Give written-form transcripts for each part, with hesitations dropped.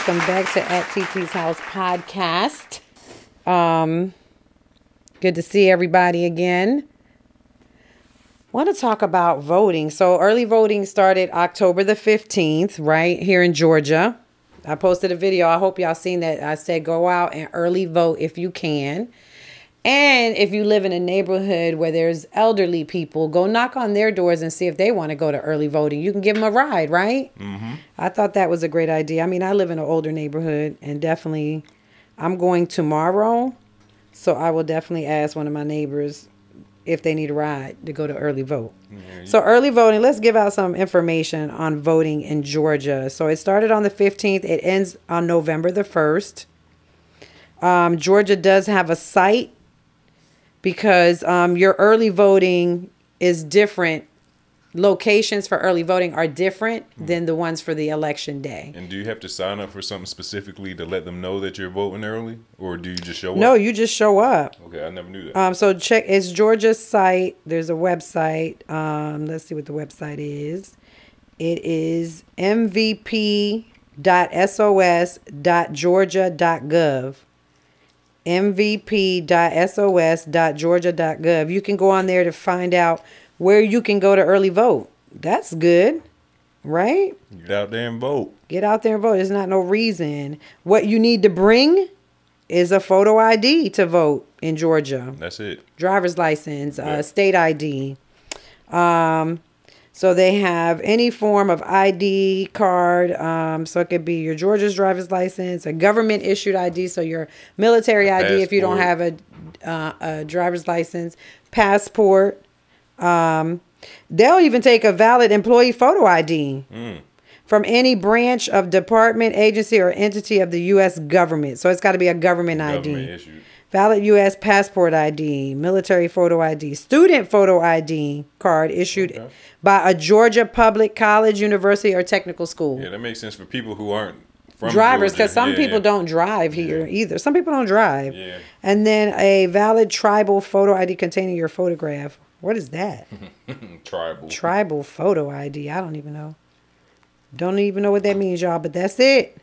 Welcome back to At Titi's House podcast. Good to see everybody again. Want to talk about voting. So early voting started October the 15th, right here in Georgia. I posted a video. I hope y'all seen that. I said go out and early vote if you can. And if you live in a neighborhood where there's elderly people, go knock on their doors and see if they want to go to early voting. You can give them a ride, right? Mm-hmm. I thought that was a great idea. I mean, I live in an older neighborhood, and definitely I'm going tomorrow. So I will definitely ask one of my neighbors if they need a ride to go to early vote. Yeah. So early voting, let's give out some information on voting in Georgia. So it started on the 15th. It ends on November the 1st. Georgia does have a site, because your early voting is different. Locations for early voting are different than the ones for the election day. And do you have to sign up for something specifically to let them know that you're voting early? Or do you just show up? No, you just show up. Okay, I never knew that. So check, it's Georgia's site. There's a website. Let's see what the website is. It is mvp.sos.georgia.gov. mvp.sos.georgia.gov. You can go on there to find out where you can go to early vote. That's good, right? Get out there and vote. Get out there and vote. There's not no reason. What you need to bring is a photo ID to vote in Georgia. That's it. Driver's license, state ID. So they have any form of ID card. So it could be your Georgia's driver's license, a government issued ID. So your military ID passport. If you don't have a driver's license, passport. They'll even take a valid employee photo ID from any branch of department, agency, or entity of the U.S. government. So it's got to be a government ID. Issued. Valid U.S. passport ID, military photo ID, student photo ID card issued by a Georgia public college, university, or technical school. Yeah, that makes sense for people who aren't from drivers, because some people don't drive here either. Some people don't drive. Yeah. And then a valid tribal photo ID containing your photograph. What is that? Tribal photo ID. I don't even know. Don't even know what that means, y'all, but that's it.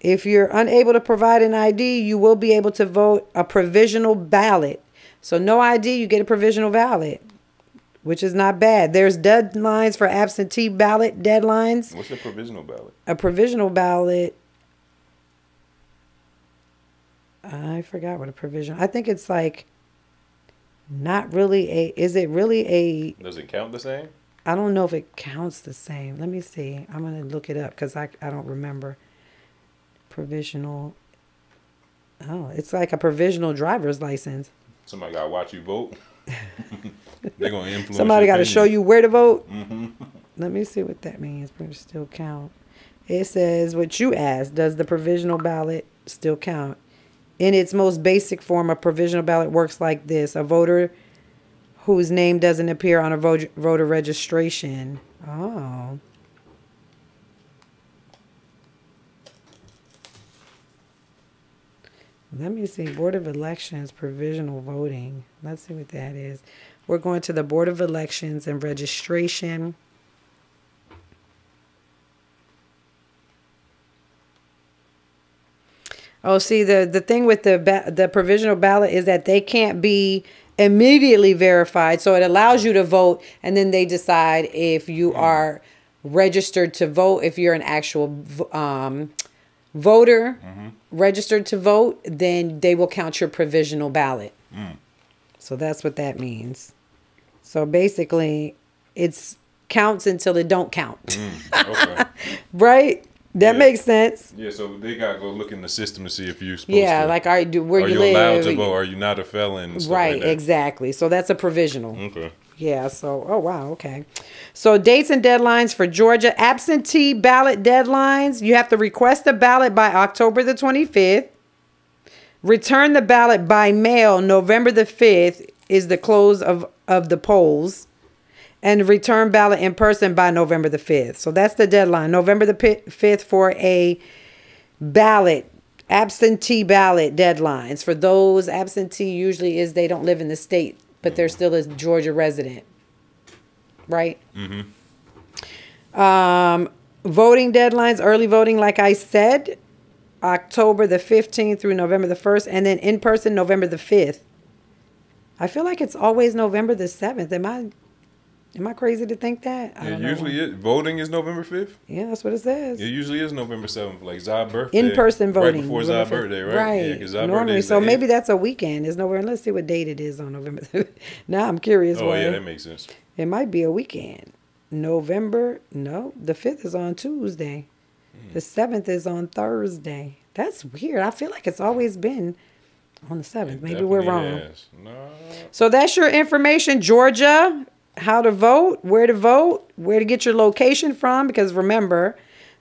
If you're unable to provide an ID, you will be able to vote a provisional ballot. So no ID, you get a provisional ballot, which is not bad. There's deadlines for absentee ballot deadlines. What's a provisional ballot? A provisional ballot. I forgot what a provisional. I think it's like not really a. Is it really a? Does it count the same? I don't know if it counts the same. Let me see. I'm going to look it up because I don't remember. Provisional. Oh, it's like a provisional driver's license. Somebody got to watch you vote. They're going to influence. Somebody got to show you where to vote. Mm-hmm. Let me see what that means. But it still count. It says what you asked. Does the provisional ballot still count? In its most basic form, a provisional ballot works like this: a voter whose name doesn't appear on a voter registration. Oh. Let me see. Board of Elections, provisional voting. Let's see what that is. We're going to the Board of Elections and registration. Oh, see, the thing with the provisional ballot is that they can't be immediately verified. So it allows you to vote, and then they decide if you are registered to vote, if you're an actual voter registered to vote, then they will count your provisional ballot. So that's what that means. So basically, it's counts until it don't count. Okay. Right? That makes sense. Yeah, so they got to go look in the system to see if you're supposed to. Like, where you live. Are you allowed to vote? Are you not a felon? Right, like exactly. So that's a provisional. Okay. Yeah, so, oh, wow, okay. So dates and deadlines for Georgia. Absentee ballot deadlines. You have to request a ballot by October the 25th. Return the ballot by mail. November the 5th is the close of the polls. And return ballot in person by November the 5th. So that's the deadline. November the 5th for a ballot, absentee ballot deadlines. For those, absentee usually is they don't live in the state, but they're still a Georgia resident. Right? Mm-hmm. Voting deadlines, early voting, like I said, October the 15th through November the 1st, and then in person November the 5th. I feel like it's always November the 7th. Am I crazy to think that? I don't know. Usually voting is November 5th. Yeah, that's what it says. It usually is November 7th, like Zai's birthday. In-person voting. Right before Zai's birthday, right? Right. Yeah, 'cause Zai's normally, birthday is so the maybe 8th. that's a weekend. It's November. Let's see what date it is on November. Now I'm curious. Oh, why. yeah, that makes sense. It might be a weekend. November, no, the 5th is on Tuesday. The 7th is on Thursday. That's weird. I feel like it's always been on the 7th. Maybe we're wrong. No. So that's your information, Georgia. How to vote, where to get your location from. Because remember,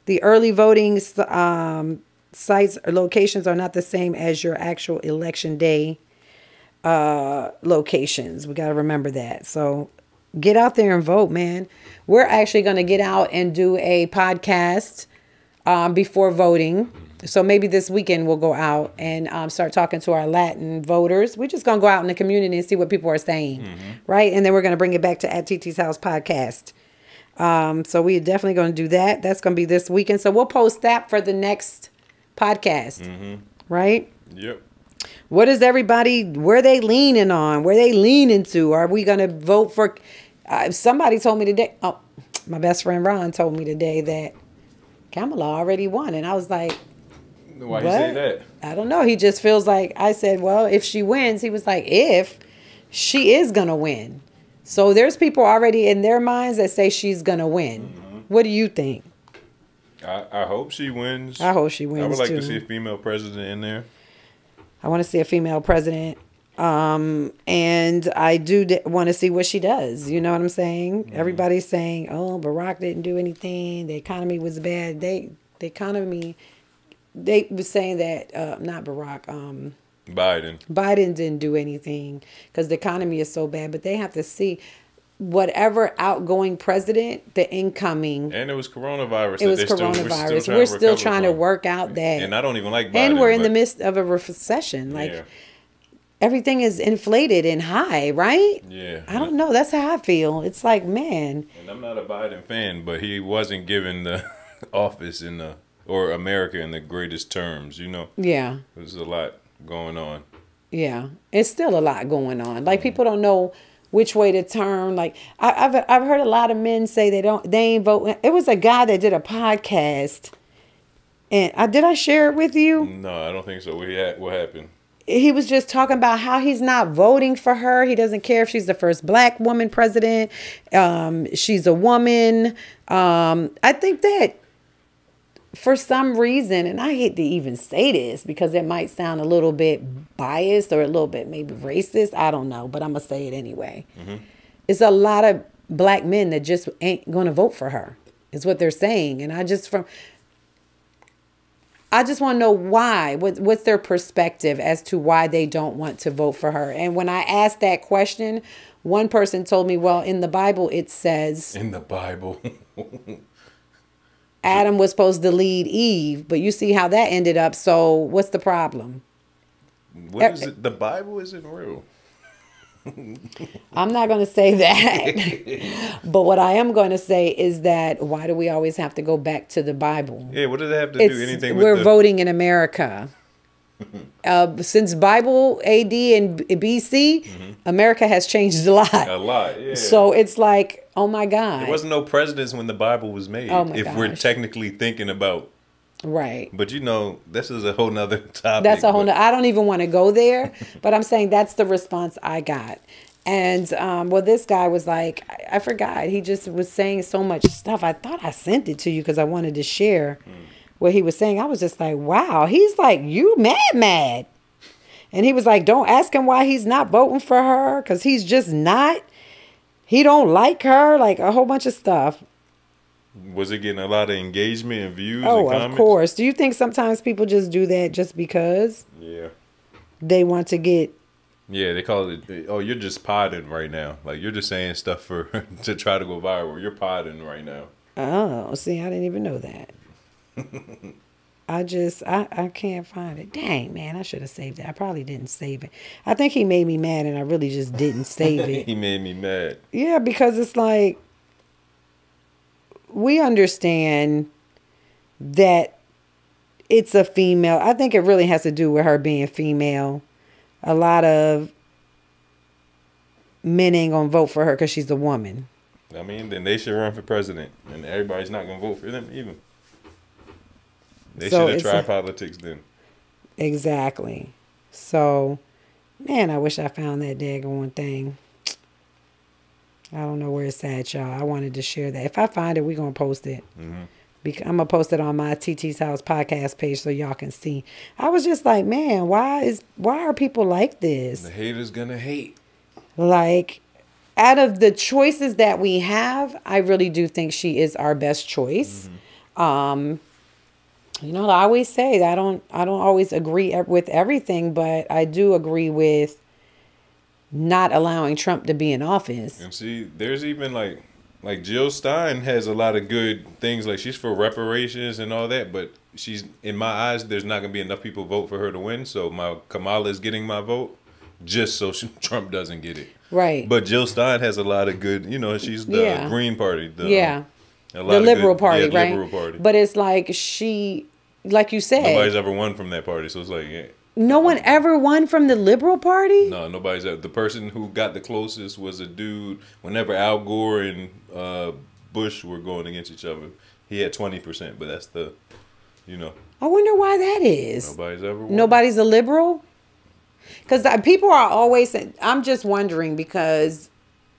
the early voting sites or locations are not the same as your actual election day locations. We got to remember that. So get out there and vote, man. We're actually going to get out and do a podcast before voting. So maybe this weekend we'll go out and start talking to our Latin voters. We're just going to go out in the community and see what people are saying, right? And then we're going to bring it back to At Titi's House podcast. So we're definitely going to do that. That's going to be this weekend. So we'll post that for the next podcast, right? Yep. What is everybody, where they leaning on? Where they leaning to? Are we going to vote for, somebody told me today, my best friend Ron told me today that Kamala already won. And I was like, why you say that? I don't know. He just feels like, I said, well, if she wins, he was like, if she is going to win. So there's people already in their minds that say she's going to win. What do you think? I hope she wins. I hope she wins, I would like too. to see a female president in there. I want to see a female president. And I do want to see what she does. You know what I'm saying? Everybody's saying, oh, Barack didn't do anything. The economy was bad. The economy, they were saying that, not Barack, Biden didn't do anything because the economy is so bad. But they have to see whatever outgoing president, the incoming. And it was coronavirus. It was coronavirus. We're still trying to work out that. And I don't even like Biden. And we're in the midst of a recession. Like, everything is inflated and high, right? Yeah. I don't know. That's how I feel. It's like, man. And I'm not a Biden fan, but he wasn't given the office or America in the greatest terms, you know? Yeah. There's a lot going on. Yeah. It's still a lot going on. Like, people don't know which way to turn. Like, I've heard a lot of men say they ain't vote. It was a guy that did a podcast. And did I share it with you? No, I don't think so. What happened? He was just talking about how he's not voting for her. He doesn't care if she's the first black woman president. She's a woman. I think that for some reason, and I hate to even say this because it might sound a little bit biased or a little bit maybe racist. I don't know, but I'm going to say it anyway. It's a lot of black men that just ain't going to vote for her is what they're saying. And I just want to know why. What's their perspective as to why they don't want to vote for her? And when I asked that question, one person told me, well, in the Bible, it says... In the Bible. Adam was supposed to lead Eve, but you see how that ended up. So what's the problem? What is it? The Bible isn't real. I'm not going to say that. But what I am going to say is that why do we always have to go back to the Bible? Yeah, what does it have to do anything with we're voting in America. Since Bible AD and BC, America has changed a lot. A lot, yeah. So it's like, oh my God. There wasn't no presidents when the Bible was made. Oh my if gosh. we're technically thinking about. Right. But you know, this is a whole nother topic. That's a whole I don't even want to go there, but I'm saying that's the response I got. And well, this guy was like, I forgot. He just was saying so much stuff. I thought I sent it to you because I wanted to share what he was saying. I was just like, wow. He's like, you mad. And he was like, don't ask him why he's not voting for her because he's just not. He don't like her. Like a whole bunch of stuff. Was it getting a lot of engagement and views? Oh, and comments? Of course. Do you think sometimes people just do that just because? Yeah. They want to get. Yeah, they call it, oh, you're just podding right now. Like, you're just saying stuff for to try to go viral. You're podding right now. Oh, see, I didn't even know that. I can't find it. Dang, man, I should have saved it. I probably didn't save it. I think he made me mad and I really just didn't save it. He made me mad. Yeah, because it's like, we understand that it's a female. I think it really has to do with her being female. A lot of men ain't gonna vote for her because she's a woman. I mean, then they should run for president, and everybody's not gonna vote for them either. They So should have it's tried politics then. Exactly. So, man, I wish I found that daggone thing. I don't know where it's at, y'all. I wanted to share that. If I find it, we're going to post it. I'm going to post it on my Titi's House podcast page so y'all can see. I was just like, man, why are people like this? The haters gonna hate. Like, out of the choices that we have, I really do think she is our best choice. You know, I always say that I don't always agree with everything, but I do agree with not allowing Trump to be in office. And see, there's even like Jill Stein has a lot of good things. Like, she's for reparations and all that, but she's, in my eyes, there's not gonna be enough people vote for her to win. So Kamala is getting my vote just so Trump doesn't get it. Right. But Jill Stein has a lot of good. You know, she's the Green Party. The Liberal Party, right? Liberal Party. But it's like like you said, nobody's ever won from that party, so it's like, yeah. No one ever won from the Liberal Party? No, nobody's ever. The person who got the closest was a dude. Whenever Al Gore and Bush were going against each other, he had 20%, but that's the, you know. I wonder why that is. Nobody's ever won. Nobody's a liberal? Because people are always, I'm just wondering, because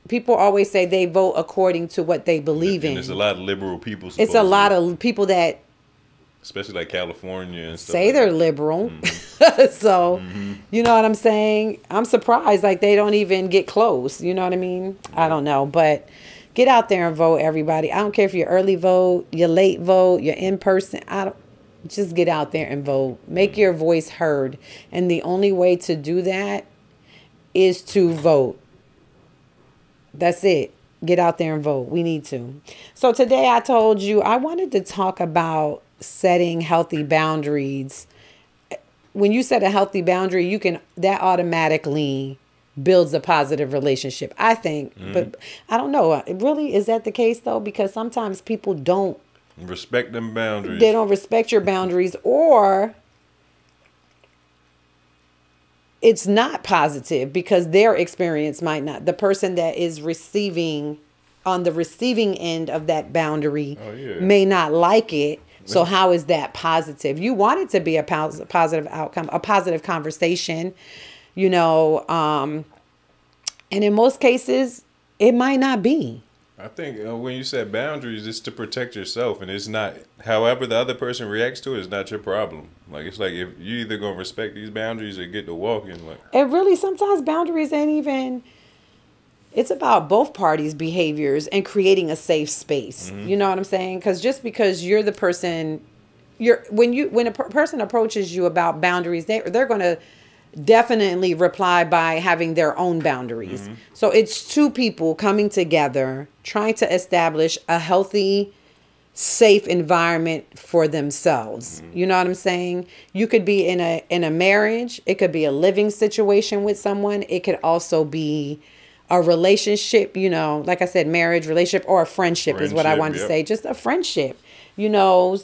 people always say they vote according to what they believe in. There's a lot of liberal people. It's a lot of people that, especially like California and stuff, say like they're that. Liberal. So, you know what I'm saying? I'm surprised. Like, they don't even get close. You know what I mean? I don't know. But get out there and vote, everybody. I don't care if you early vote, you late vote, you're in person. Just get out there and vote. Make your voice heard. And the only way to do that is to vote. That's it. Get out there and vote. We need to. So today I told you I wanted to talk about setting healthy boundaries. When you set a healthy boundary, that automatically builds a positive relationship, I think. But I don't know. Really, is that the case though? Because sometimes people don't respect them boundaries. They don't respect your boundaries, or it's not positive because their experience might not. The person that is on the receiving end of that boundary may not like it. So how is that positive? You want it to be a positive outcome, a positive conversation, you know, and in most cases, it might not be. I think when you set boundaries, it's to protect yourself, and it's not, however the other person reacts to it is not your problem. Like, it's like, if you either gonna respect these boundaries or get to walking. Like, it really, sometimes boundaries ain't even, it's about both parties' behaviors and creating a safe space. You know what I'm saying? Because just because you're the person, when a person approaches you about boundaries, they're going to definitely reply by having their own boundaries. So it's two people coming together, trying to establish a healthy, safe environment for themselves. You know what I'm saying? You could be in a marriage. It could be a living situation with someone. It could also be a relationship, you know, like I said, marriage, relationship, or a friendship is what I wanted to say. Just a friendship, you know.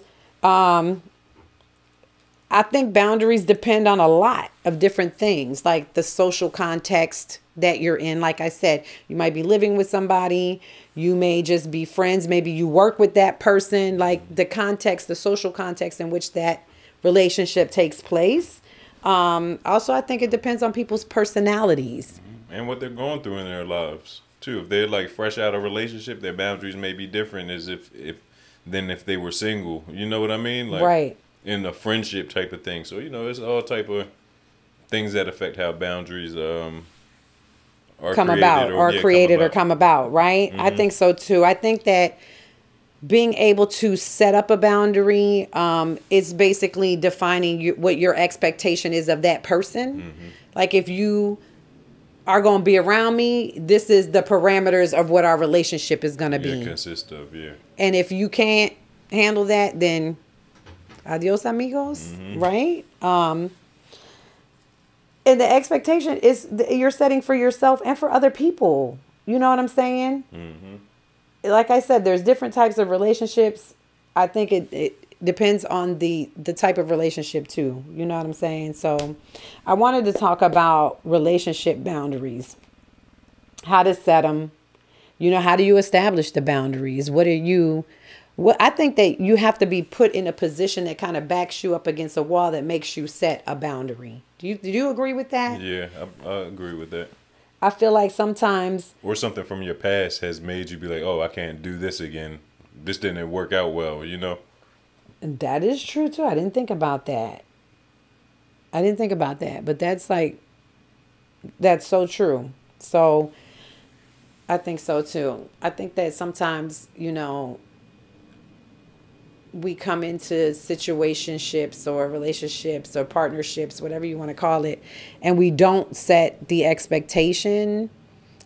I think boundaries depend on a lot of different things, like the social context that you're in. Like I said, you might be living with somebody. You may just be friends. Maybe you work with that person. Like the context, the social context in which that relationship takes place. Also, I think it depends on people's personalities. And what they're going through in their lives too. If they're like fresh out of a relationship, their boundaries may be different as than if they were single. You know what I mean? Like, right. In a friendship type of thing. So, you know, it's all type of things that affect how boundaries are come about or created or come about, right? I think so too. I think that being able to set up a boundary is basically defining what your expectation is of that person. Like, if you are going to be around me, this is the parameters of what our relationship is going to be. Consist of, And if you can't handle that, then adios amigos, right? And the expectation is you're setting for yourself and for other people. You know what I'm saying? Like I said, there's different types of relationships. I think depends on the type of relationship too. You know what I'm saying? So I wanted to talk about relationship boundaries, how to set them. You know, how do you establish the boundaries? What I think that you have to be put in a position that kind of backs you up against a wall that makes you set a boundary. Do you agree with that? Yeah, I agree with that. I feel like sometimes, or something from your past has made you be like, oh, I can't do this again. This didn't work out well, you know? that is true too. I didn't think about that. I didn't think about that, but that's so true. So I think so too. I think that sometimes, you know, we come into situationships or relationships or partnerships, whatever you want to call it, and we don't set the expectation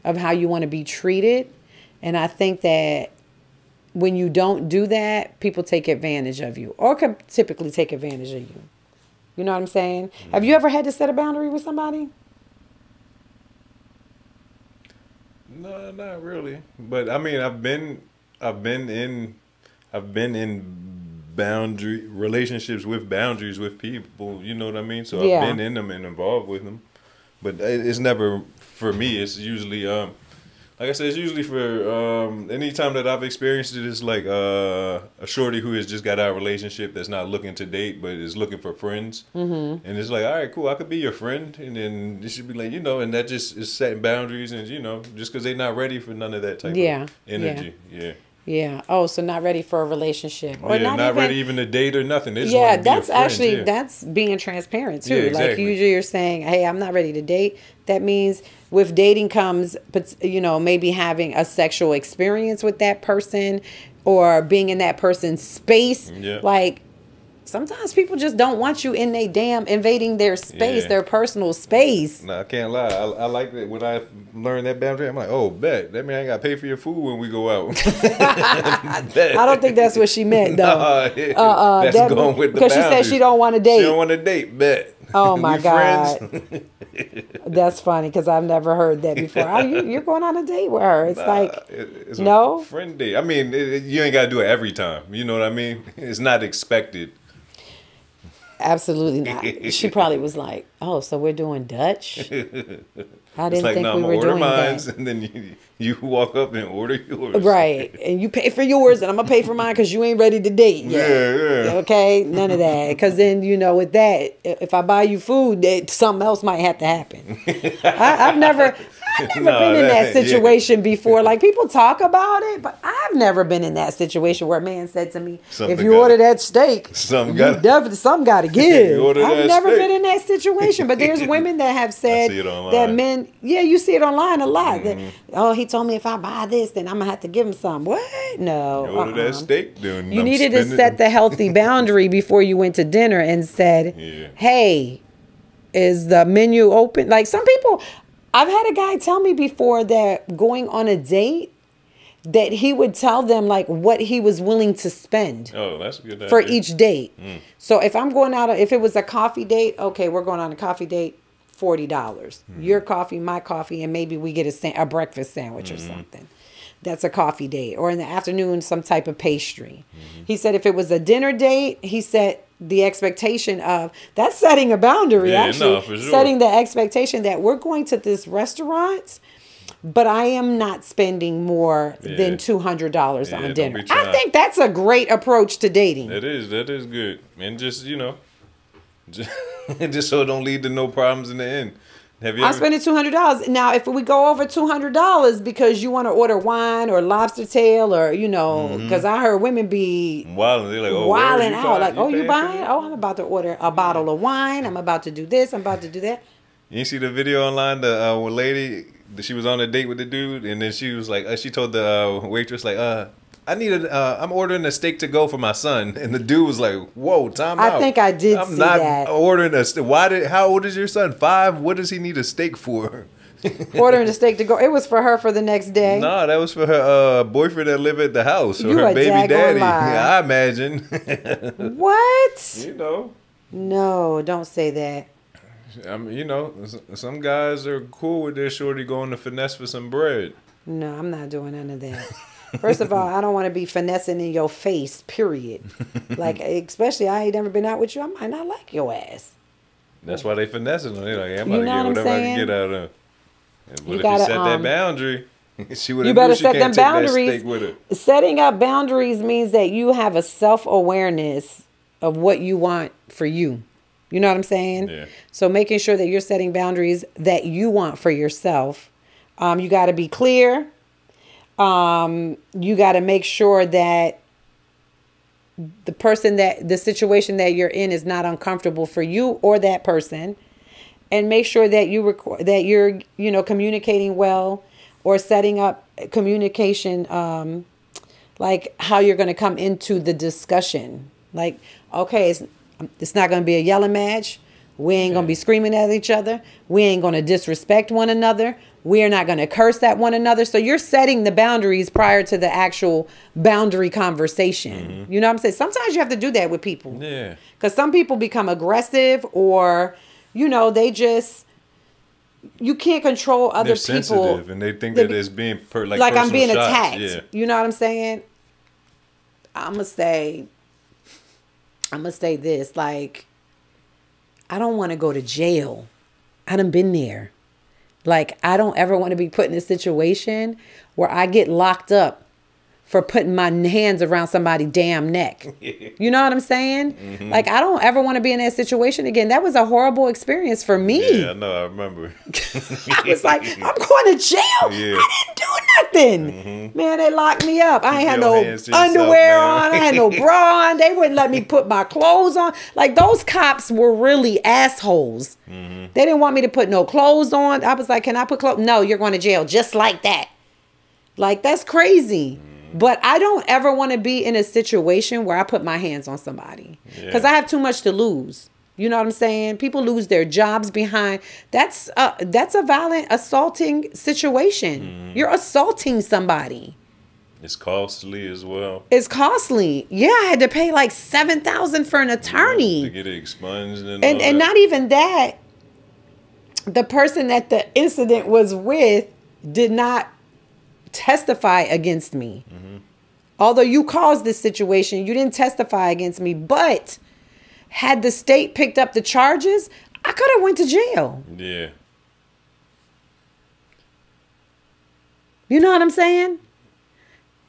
of how you want to be treated. And I think that when you don't do that, people take advantage of you, or can typically take advantage of you. You know what I'm saying? Mm-hmm. Have you ever had to set a boundary with somebody? No, not really. But I mean, I've been in relationships with boundaries with people. You know what I mean? So yeah. I've been in them and involved with them. But it's never for me. It's usually like I said, it's usually for any time that I've experienced it. It's like a shorty who has just got out of a relationship that's not looking to date, but is looking for friends. Mm-hmm. And it's like, all right, cool, I could be your friend. And then it should be like, you know, and that just is setting boundaries. And, you know, just because they're not ready for none of that type of energy. Yeah. Yeah. Oh, so not ready for a relationship, or not ready even to date or nothing. They just want to be that's friends, actually that's being transparent too. Yeah, exactly. Like usually you're saying, "Hey, I'm not ready to date." That means with dating comes, you know, maybe having a sexual experience with that person, or being in that person's space. Yeah. Like sometimes people just don't want you in invading their space, their personal space. No, I can't lie. I like that when I learned that boundary. I'm like, oh, bet. That means I ain't got to pay for your food when we go out. I don't think that's what she meant, though. That's going with the because she said she don't want to date. She don't want to date, bet. Oh, my God. That's funny because I've never heard that before. You're going on a date with her. It's no? A friend date. I mean, you ain't got to do it every time. You know what I mean? It's not expected. Absolutely not. She probably was like, "Oh, so we're doing Dutch." I didn't think we were doing that. And then you walk up and order yours. Right, and you pay for yours, and I'm gonna pay for mine because you ain't ready to date yet. Yeah. Okay, none of that. Because then you know, with that, if I buy you food, something else might have to happen. I've never been in that situation before. Like people talk about it, but I've never been in that situation where a man said to me, "If you order that steak, something got to give." I've never been in that situation, but there's women that have said that men. Yeah, you see it online a lot. Mm-hmm. Oh, he told me if I buy this, then I'm gonna have to give him some. What? No. You order that steak, then you needed to set the healthy boundary before you went to dinner and said, "Hey, is the menu open?" Like some people. I've had a guy tell me before that going on a date, that he would tell them like what he was willing to spend. Oh, that's a good idea. For each date. Mm. So if I'm going out, if it was a coffee date, okay, we're going on a coffee date, $40. Mm. Your coffee, my coffee, and maybe we get a breakfast sandwich or something. That's a coffee date. Or in the afternoon, some type of pastry. Mm-hmm. He said if it was a dinner date, he said the expectation of, that's setting a boundary, actually. No, for sure. Setting the expectation that we're going to this restaurant, but I am not spending more than $200 on dinner. I think that's a great approach to dating. That is good. And just, you know, just so it don't lead to no problems in the end. I'm spending $200. Now, if we go over $200 because you want to order wine or lobster tail or, you know, because I heard women be wilding. They're like, oh, wilding out. Like, oh, you buying? Oh, I'm about to order a bottle of wine. I'm about to do this. I'm about to do that. You see the video online? The lady, she was on a date with the dude, and then she was like, she told the waitress, like, I'm ordering a steak to go for my son, and the dude was like, "Whoa, time out! I think I did see that. I'm not ordering a steak. How old is your son? 5. What does he need a steak for?" Ordering a steak to go. It was for her for the next day. No, that was for her boyfriend that lived at the house, or her baby daddy. Yeah, I imagine. What? You know? No, don't say that. I mean, you know, some guys are cool with their shorty going to finesse for some bread. No, I'm not doing none of that. First of all, I don't want to be finessing in your face, period. Like, especially I ain't never been out with you. I might not like your ass. That's why they finessing them. They're like, hey, I'm You about know to get what I'm whatever I saying? can get out of them. But You if gotta, you set that boundary, she would you have better knew she set can't them take that boundaries. steak with her. Setting up boundaries means that you have a self-awareness of what you want for you. You know what I'm saying? Yeah. So making sure that you're setting boundaries that you want for yourself. You got to be clear. You got to make sure that the situation that you're in is not uncomfortable for you or that person, and make sure that you're communicating well, or setting up communication, like how you're going to come into the discussion. Like, okay, it's not going to be a yelling match. We ain't going to be screaming at each other. We ain't going to disrespect one another. We are not going to curse at one another. So you're setting the boundaries prior to the actual boundary conversation. Mm-hmm. You know what I'm saying? Sometimes you have to do that with people. Yeah. Because some people become aggressive, or, they just, you can't control other They're people. Sensitive, and they think that it's being like I'm being shots. attacked. Yeah. You know what I'm saying? I'm gonna say this, like, I don't want to go to jail. I done been there. Like, I don't ever want to be put in a situation where I get locked up for putting my hands around somebody's damn neck. You know what I'm saying? Mm-hmm. Like, I don't ever want to be in that situation again. That was a horrible experience for me. Yeah, I know. I remember. I was like, I'm going to jail. Yeah. I didn't do nothing. Mm-hmm. Man, they locked me up. I ain't had no underwear on. I had no bra on. They wouldn't let me put my clothes on. Like, those cops were really assholes. Mm-hmm. They didn't want me to put no clothes on. I was like, can I put clothes? No, you're going to jail just like that. Like, that's crazy. Mm-hmm. But I don't ever want to be in a situation where I put my hands on somebody, because I have too much to lose. You know what I'm saying? People lose their jobs behind. That's a violent, assaulting situation. Mm-hmm. You're assaulting somebody. It's costly as well. It's costly. Yeah, I had to pay like $7,000 for an attorney to get it expunged and not even that. The person that the incident was with did not testify against me. Mm-hmm. Although you caused this situation, you didn't testify against me. But had the state picked up the charges, I could have went to jail. Yeah. You know what I'm saying?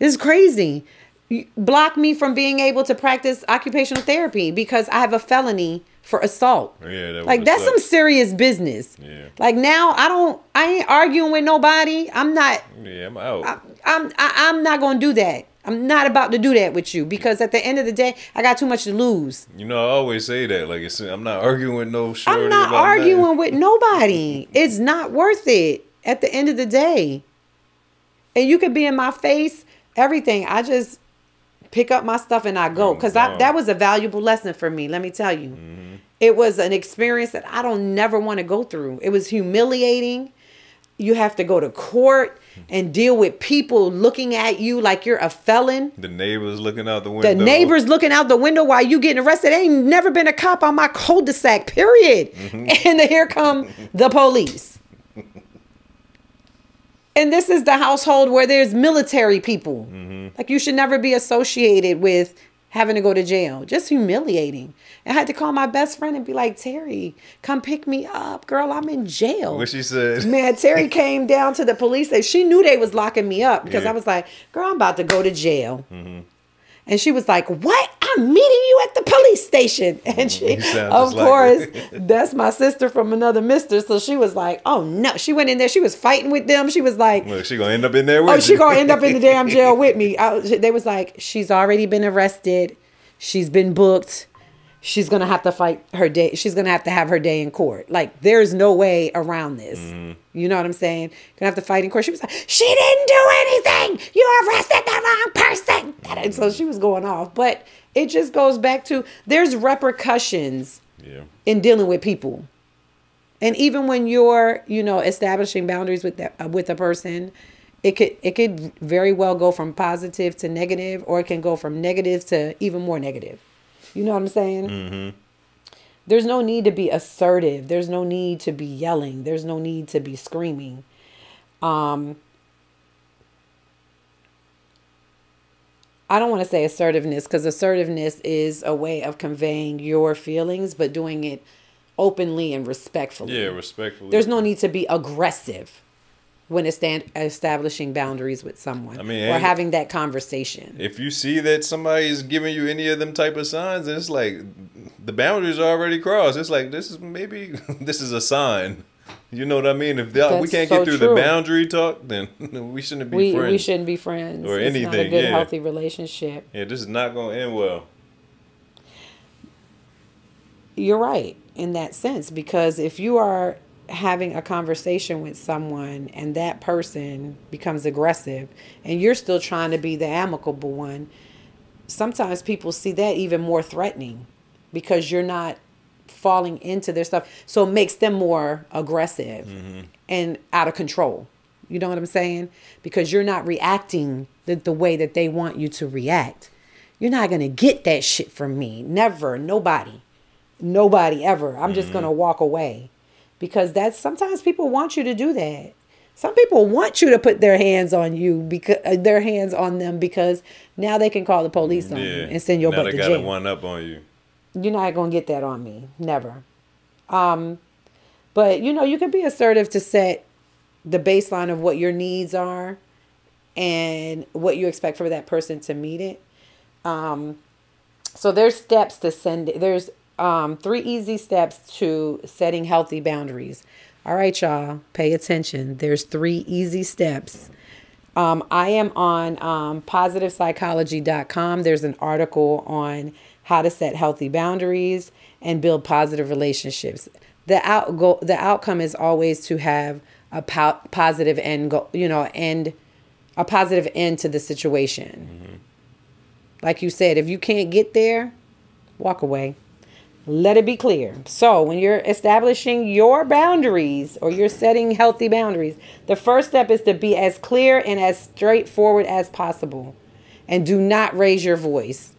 It's crazy. You block me from being able to practice occupational therapy because I have a felony for assault. Yeah, that's some serious business. Yeah. Like, now I ain't arguing with nobody. I'm not. Yeah, I'm out. I'm not gonna do that. I'm not about to do that with you, because at the end of the day, I got too much to lose. You know, I always say that. Like, I'm not arguing with no shorty. I'm not arguing with nobody. It's not worth it at the end of the day. And you could be in my face, everything. I just pick up my stuff and I go, because that was a valuable lesson for me. Let me tell you, It was an experience that I don't never want to go through. It was humiliating. You have to go to court and deal with people looking at you like you're a felon. The neighbors looking out the window. The neighbors looking out the window while you getting arrested. Ain't never been a cop on my cul-de-sac, period. Mm-hmm. And here come the police. And this is the household where there's military people. Mm-hmm. Like, you should never be associated with having to go to jail. Just humiliating. I had to call my best friend and be like, Terry, come pick me up. Girl, I'm in jail. What she said? Man, Terry came down to the police station. She knew they was locking me up, because I was like, girl, I'm about to go to jail. Mm-hmm. And she was like, what? I'm meeting you at the police station. And she, of course, that's my sister from another mister. So she was like, oh, no. She went in there. She was fighting with them. She was like, look, she going to end up in there with you. Oh, she going to end up in the damn jail with me. They was like, she's already been arrested. She's been booked. She's going to have to fight her day. She's going to have her day in court. Like, there's no way around this. Mm-hmm. You know what I'm saying? Going to have to fight in court. She was like, she didn't do anything. You arrested the wrong person. And so she was going off. But it just goes back to, there's repercussions in dealing with people. And even when you're, establishing boundaries with a person, it could very well go from positive to negative, or it can go from negative to even more negative. You know what I'm saying? Mm-hmm. There's no need to be assertive. There's no need to be yelling. There's no need to be screaming. I don't want to say assertiveness, because assertiveness is a way of conveying your feelings, but doing it openly and respectfully. Yeah, respectfully. There's no need to be aggressive when it's establishing boundaries with someone, or having that conversation. If you see that somebody is giving you any of them type of signs, then it's like the boundaries are already crossed. It's like this is a sign. You know what I mean? If we can't get through the boundary talk, then we shouldn't be friends. We shouldn't be friends. Or anything. It's not a good, healthy relationship. Yeah, this is not going to end well. You're right in that sense, because if you are having a conversation with someone and that person becomes aggressive and you're still trying to be the amicable one, sometimes people see that even more threatening, because you're not falling into their stuff. So it makes them more aggressive and out of control. You know what I'm saying? Because you're not reacting the way that they want you to react. You're not going to get that shit from me. Never. Nobody ever. I'm just going to walk away. Because sometimes people want you to do that. Some people want you to put their hands on you, because their hands on them, because now they can call the police on you and send your butt to jail. Now they got a one up on you. You're not going to get that on me. Never. But, you can be assertive to set the baseline of what your needs are and what you expect for that person to meet it. So there's steps to send it. There's 3 easy steps to setting healthy boundaries. All right, y'all, pay attention. There's 3 easy steps. I am on positivepsychology.com. There's an article on how to set healthy boundaries and build positive relationships. The outcome is always to have a positive end, and a positive end to the situation. Like you said, if you can't get there, walk away. Let it be clear. So when you're establishing your boundaries, or you're setting healthy boundaries, the first step is to be as clear and as straightforward as possible. And do not raise your voice.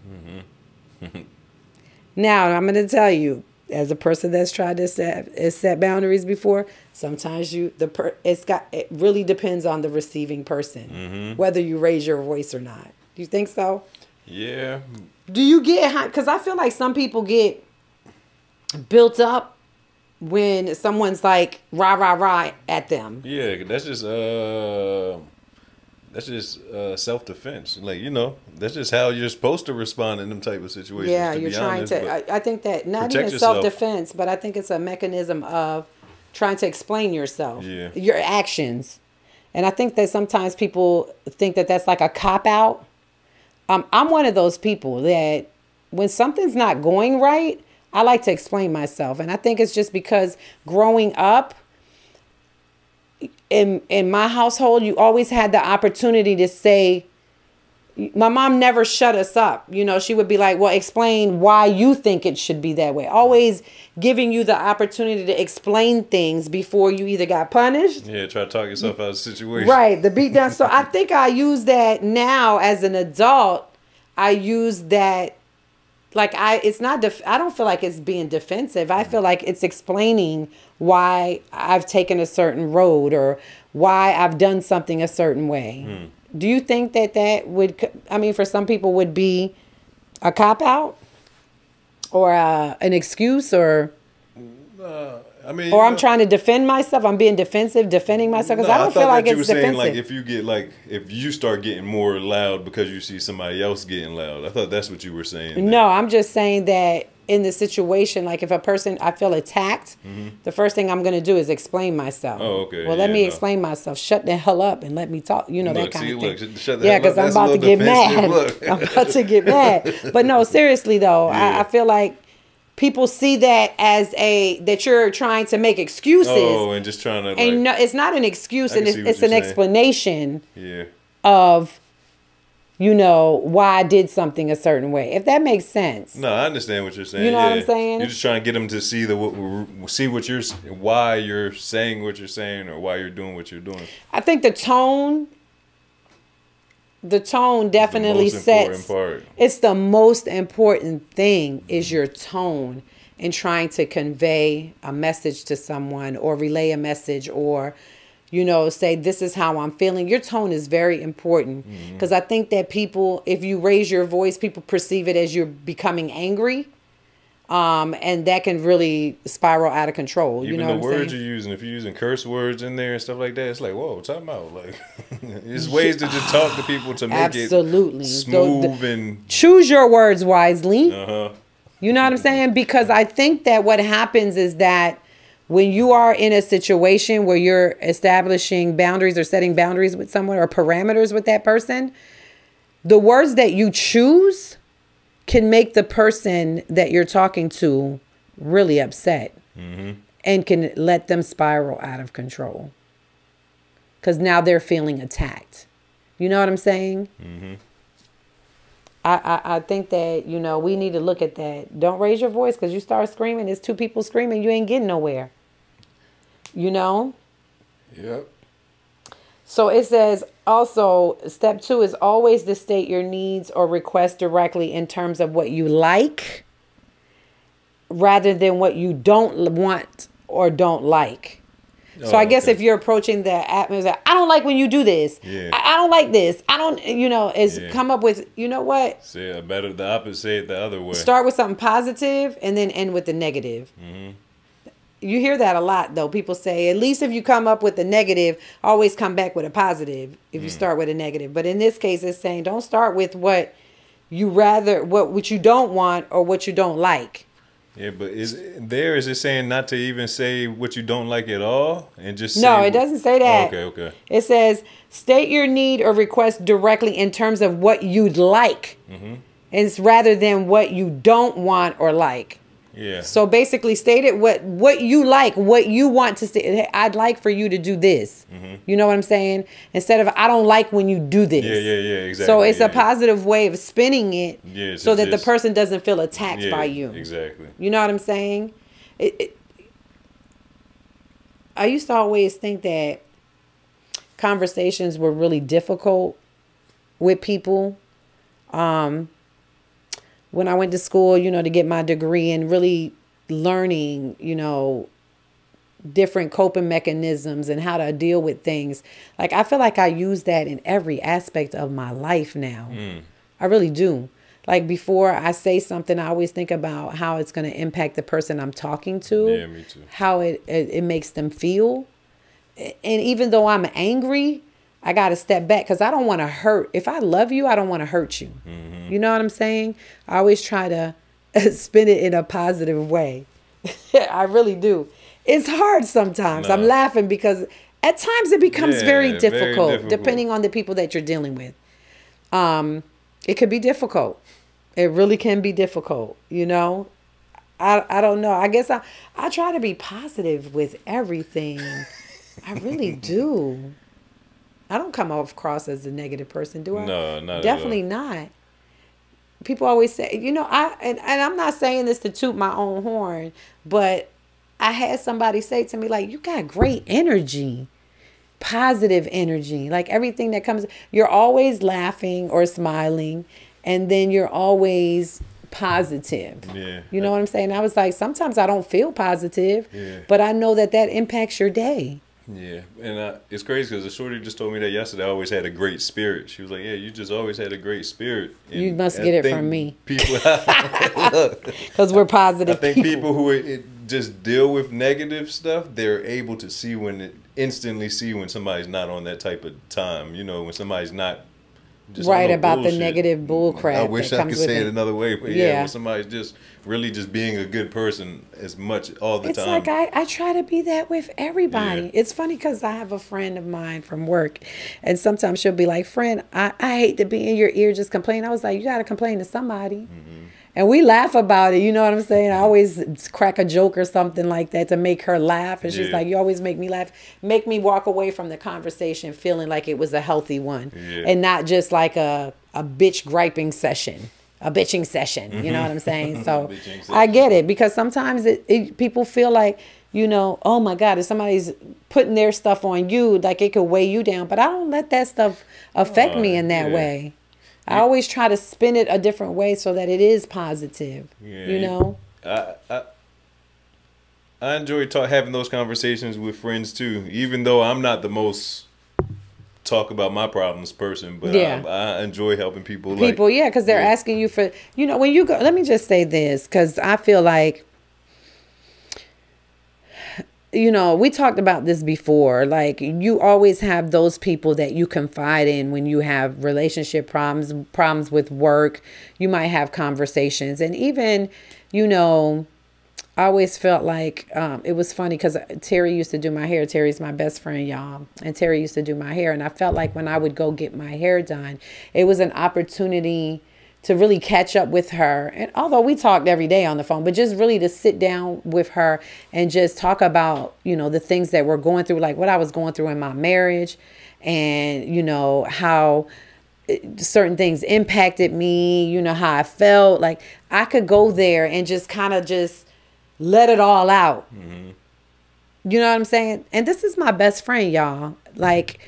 Now, I'm going to tell you, as a person that's tried to set boundaries before, sometimes it really depends on the receiving person, whether you raise your voice or not. Do you think so? Yeah. Do you get, because I feel like some people get built up when someone's like rah rah rah at them. Yeah, that's just self-defense. Like, that's just how you're supposed to respond in them type of situations. Yeah, you're trying to. I think that not even self-defense, but I think it's a mechanism of trying to explain yourself, your actions, and I think that sometimes people think that that's like a cop out. I'm one of those people that when something's not going right, I like to explain myself. And I think it's just because growing up in my household, you always had the opportunity to say, my mom never shut us up. She would be like, well, explain why you think it should be that way. Always giving you the opportunity to explain things before you either got punished. Yeah, try to talk yourself out of the situation. Right, the beat down. So I think I use that now as an adult. I use that. Like I don't feel like it's being defensive. I feel like it's explaining why I've taken a certain road or why I've done something a certain way. Do you think that would, for some people would be a cop out or an excuse or or I'm trying to defend myself. I'm being defensive, defending myself, because I don't feel like it's defensive. Like if you start getting more loud because you see somebody else getting loud. I thought that's what you were saying. No, I'm just saying that in the situation, like if I feel attacked, the first thing I'm going to do is explain myself. Oh, okay. Well, let me explain myself. Shut the hell up and let me talk. That kind of thing. Shut the hell up. Because I'm about to get mad. I'm about to get mad. But no, seriously though, I feel like people see that as that you're trying to make excuses. Oh, and just trying to. And no, it's not an excuse, and it's an explanation. Yeah. Of, why I did something a certain way. If that makes sense. No, I understand what you're saying. You know what I'm saying? You're just trying to get them to see why you're saying what you're saying, or why you're doing what you're doing. I think the tone definitely sets. It's the most important thing is your tone in trying to convey a message to someone or relay a message or you know, say, this is how I'm feeling. Your tone is very important, because I think that people, if you raise your voice, people perceive it as you're becoming angry. And that can really spiral out of control. Even you know the what I'm words saying? you're using, if you're using curse words in there and stuff like that, it's like, whoa, time out. Like, there's ways to just talk to people to make Absolutely. it smooth and choose your words wisely. uh-huh. You know what I'm saying? Because I think that what happens is that when you are in a situation where you're establishing boundaries or setting boundaries with someone or parameters with that person, the words that you choose can make the person that you're talking to really upset, and can let them spiral out of control, because now they're feeling attacked. You know what I'm saying? I think that, you know, we need to look at that. Don't raise your voice, because you start screaming. It's two people screaming. You ain't getting nowhere. You know? Yep. So it says also, step 2 is always to state your needs or requests directly in terms of what you like, rather than what you don't want or don't like. So I guess if you're approaching the atmosphere, I don't like when you do this. Yeah. I don't like this. I don't, you know, come up with, you know what? Say it better, the opposite, say it the other way. Start with something positive and then end with the negative. You hear that a lot, though. People say, at least if you come up with the negative, always come back with a positive if you start with a negative. But in this case, it's saying don't start with what you rather, what you don't want or what you don't like. Yeah, but is it saying not to even say what you don't like at all, and just No, it doesn't say that. Oh, okay. It says state your need or request directly in terms of what you'd like, it's rather than what you don't want or like. Yeah. So basically, state it what you like, what you want to say. Hey, I'd like for you to do this. You know what I'm saying? Instead of I don't like when you do this. Yeah, exactly. So it's a positive way of spinning it, so that the just person doesn't feel attacked by you. Exactly. You know what I'm saying? I used to always think that conversations were really difficult with people. When I went to school, you know, to get my degree, and really learning, you know, different coping mechanisms and how to deal with things. Like, I feel like I use that in every aspect of my life now. I really do. Like, before I say something, I always think about how it's going to impact the person I'm talking to. Yeah, me too. How it makes them feel. And even though I'm angry, I got to step back, because I don't want to hurt. If I love you, I don't want to hurt you. You know what I'm saying? I always try to spin it in a positive way. I really do. It's hard sometimes. I'm laughing because at times it becomes very difficult, depending on the people that you're dealing with. It could be difficult. It really can be difficult, you know? I don't know. I guess I try to be positive with everything. I really do. I don't come across as a negative person, do I? No, not definitely at all. not. People always say, you know, and I'm not saying this to toot my own horn, but I had somebody say to me, like, you got great energy, positive energy, like everything that comes, you're always laughing or smiling, and then you're always positive. Yeah. You know what I'm saying? I was like, sometimes I don't feel positive, but I know that impacts your day. Yeah, and it's crazy because the shorty just told me that yesterday. I always had a great spirit. She was like, "Yeah, you just always had a great spirit." And you must get it from me. People, because we're positive. I think people who just deal with negative stuff, they're able to instantly see when somebody's not on that type of time. You know, when somebody's not just right about bullshit. The negative bull crap. I wish I could say it another way, but yeah, when somebody's just really just being a good person as much all the time. It's like I try to be that with everybody. Yeah. It's funny because I have a friend of mine from work, and sometimes she'll be like, "Friend, I hate to be in your ear just complain." I was like, "You got to complain to somebody." And we laugh about it. You know what I'm saying? I always crack a joke or something like that to make her laugh. And she's like, you always make me laugh. Make me walk away from the conversation feeling like it was a healthy one. And not just like a bitch griping session. A bitching session. You know what I'm saying? So I get it. Because sometimes people feel like, you know, oh my God, if somebody's putting their stuff on you, like it could weigh you down. But I don't let that stuff affect me in that way. I always try to spin it a different way so that it is positive. You know? I enjoy having those conversations with friends too, even though I'm not the most talk about my problems person, but Yeah. I enjoy helping people. People, yeah, because they're asking you for, when you go, let me just say this, because I feel like, we talked about this before. Like, you always have those people that you confide in when you have relationship problems with work. You might have conversations. And even, I always felt like it was funny because Terry used to do my hair. Terry's my best friend, y'all. And Terry used to do my hair. And I felt like when I would go get my hair done, it was an opportunity to really catch up with her. And although we talked every day on the phone, but just really to sit down with her and just talk about, the things that we're going through, like what I was going through in my marriage and, how certain things impacted me, how I felt. Like I could go there and just kind of just let it all out. Mm-hmm. You know what I'm saying? And this is my best friend, y'all. Like,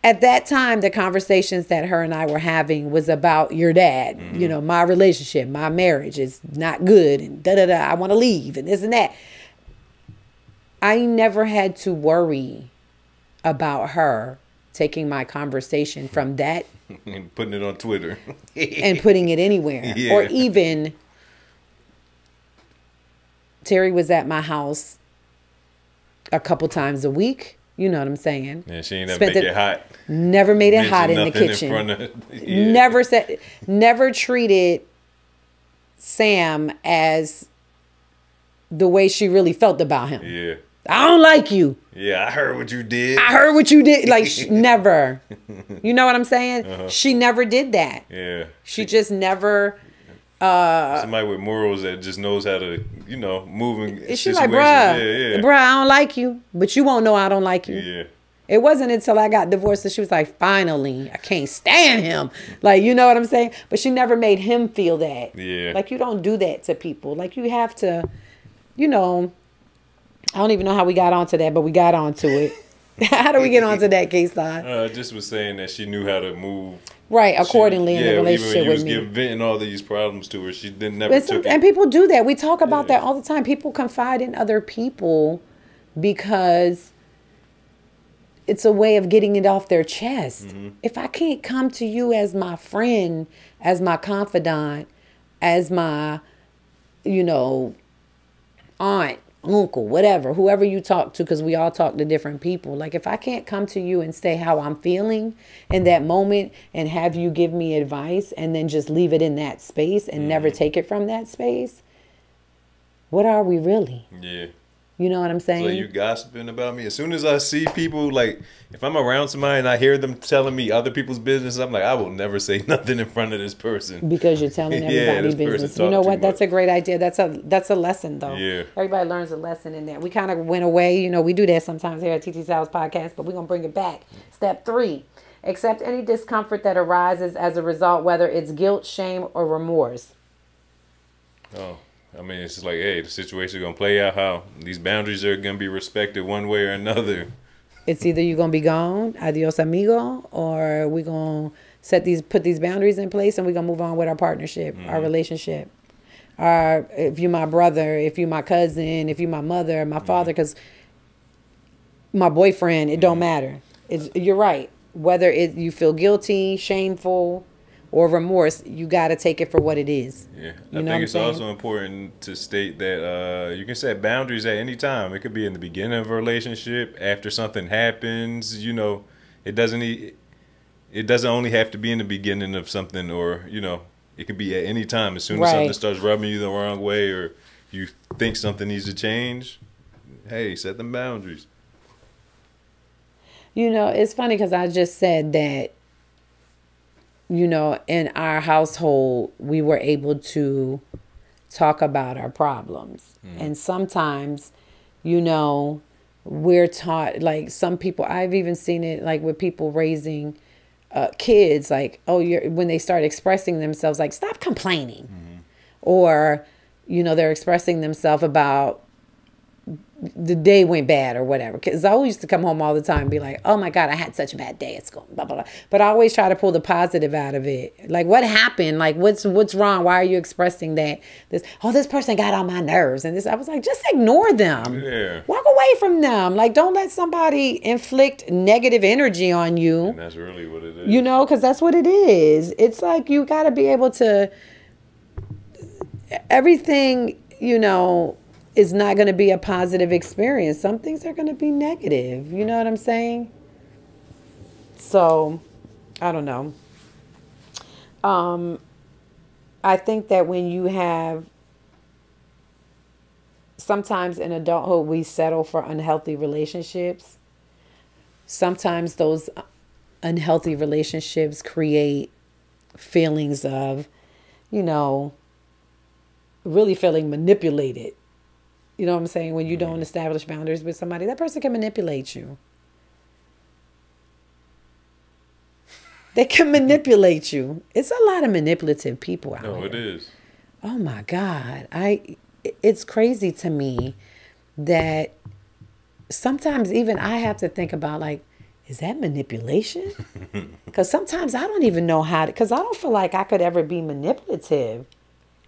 at that time, the conversations that her and I were having was about your dad. Mm-hmm. My relationship, my marriage is not good, and da-da-da, I want to leave, and this and that. I never had to worry about her taking my conversation from that and putting it on Twitter and putting it anywhere. Yeah. Or even Terry was at my house a couple times a week. You know what I'm saying? Yeah, she ain't never make it hot. Never made it hot in the kitchen. Never treated Sam as the way she really felt about him. Yeah. I don't like you. Yeah, I heard what you did. Like, never. You know what I'm saying? Uh-huh. She never did that. Yeah. She just never... somebody with morals that just knows how to, move in situations. She's like, bruh, I don't like you, but you won't know I don't like you. Yeah. It wasn't until I got divorced that she was like, finally, I can't stand him. Like, you know what I'm saying? But she never made him feel that. Yeah. Like, you don't do that to people. Like, you have to, I don't even know how we got onto that, but we got onto it. How do we get onto that, K-Side? I just was saying that she knew how to move. Right, accordingly in the relationship with me. Even when you was venting all these problems to her, she never took it. And people do that. We talk about that all the time. People confide in other people because it's a way of getting it off their chest. Mm-hmm. If I can't come to you as my friend, as my confidant, as my, aunt, uncle, whatever, whoever you talk to, because we all talk to different people. Like, if I can't come to you and say how I'm feeling in that moment and have you give me advice and then just leave it in that space and never take it from that space, what are we really? Yeah. You know what I'm saying? So you gossiping about me. As soon as I see people, like, if I'm around somebody and I hear them telling me other people's business, I'm like, I will never say nothing in front of this person. Because you're telling everybody business. You know what? That's a great idea. That's a lesson, though. Yeah. Everybody learns a lesson in that. We kind of went away. We do that sometimes here at Titi's House Podcast, but we're going to bring it back. Step 3. Accept any discomfort that arises as a result, whether it's guilt, shame, or remorse. Oh. I mean, it's like, hey, the situation is going to play out how these boundaries are going to be respected one way or another. It's either you're going to be gone, adios amigo, or we're going to put these boundaries in place and we're going to move on with our partnership, our relationship. Or if you're my brother, if you're my cousin, if you're my mother, my father, because my boyfriend, it don't matter. You're right. Whether you feel guilty, shameful, or remorse, you got to take it for what it is. Yeah, I think it's also important to state that you can set boundaries at any time. It could be in the beginning of a relationship, after something happens. It doesn't only have to be in the beginning of something, or it could be at any time. As soon as something starts rubbing you the wrong way, or you think something needs to change, hey, set them boundaries. It's funny because I just said that. In our household, we were able to talk about our problems. Mm. And sometimes, we're taught, like some people, I've even seen it like with people raising kids, like, when they start expressing themselves, like, stop complaining. Mm-hmm. Or, they're expressing themselves about the day went bad or whatever. Because I always used to come home all the time and be like, oh my God, I had such a bad day. It's going blah, blah, blah. But I always try to pull the positive out of it. Like, what happened? Like, what's wrong? Why are you expressing that? This person got on my nerves. And this, I was like, just ignore them. Yeah. Walk away from them. Like, don't let somebody inflict negative energy on you. And that's really what it is. You know, because that's what it is. It's like you got to be able to, everything, you know, is not going to be a positive experience. Some things are going to be negative. You know what I'm saying? So, I don't know. I think that when you have, sometimes in adulthood, we settle for unhealthy relationships. Sometimes those unhealthy relationships create feelings of, you know, really feeling manipulated. You know what I'm saying? When you don't establish boundaries with somebody, that person can manipulate you. They can manipulate you. It's a lot of manipulative people out here. No, it is. Oh my God. It's crazy to me that sometimes even I have to think about, like, is that manipulation? Because sometimes I don't even know how to, because I don't feel like I could ever be manipulative.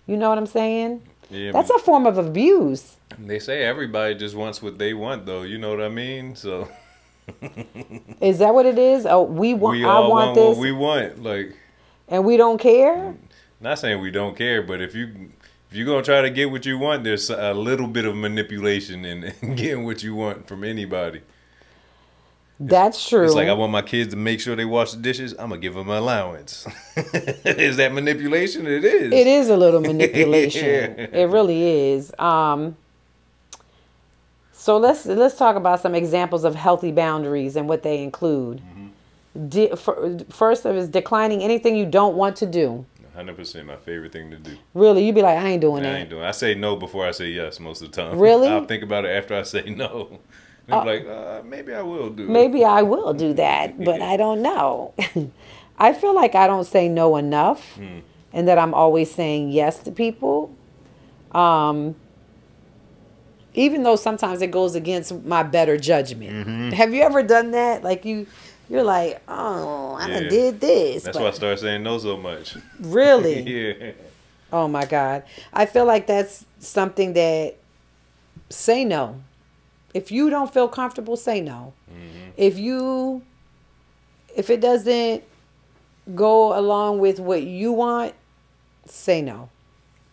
You know what I'm saying? Yeah, that's a form of abuse. They say everybody just wants what they want, though. You know what I mean? So is that what it is? Oh, I want this. What we want, like, and we don't care. Not saying we don't care, but if you're gonna try to get what you want, there's a little bit of manipulation in getting what you want from anybody. That's true. It's like, I want my kids to make sure they wash the dishes. I'm going to give them an allowance. Is that manipulation? It is. It is a little manipulation. Yeah. It really is. So let's talk about some examples of healthy boundaries and what they include. First is declining anything you don't want to do. 100% my favorite thing to do. Really? You be like, I ain't doing that. I say no before I say yes most of the time. Really? I'll think about it after I say no. I'm like, maybe I will do it. Maybe I will do that, but I don't know. I feel like I don't say no enough, and that I'm always saying yes to people. Even though sometimes it goes against my better judgment. Have you ever done that? Like you're like, oh, I done did this. That's why I started saying no so much. Really? Yeah. Oh my God. I feel like that's something that, say no. If you don't feel comfortable, say no. If it doesn't go along with what you want, say no.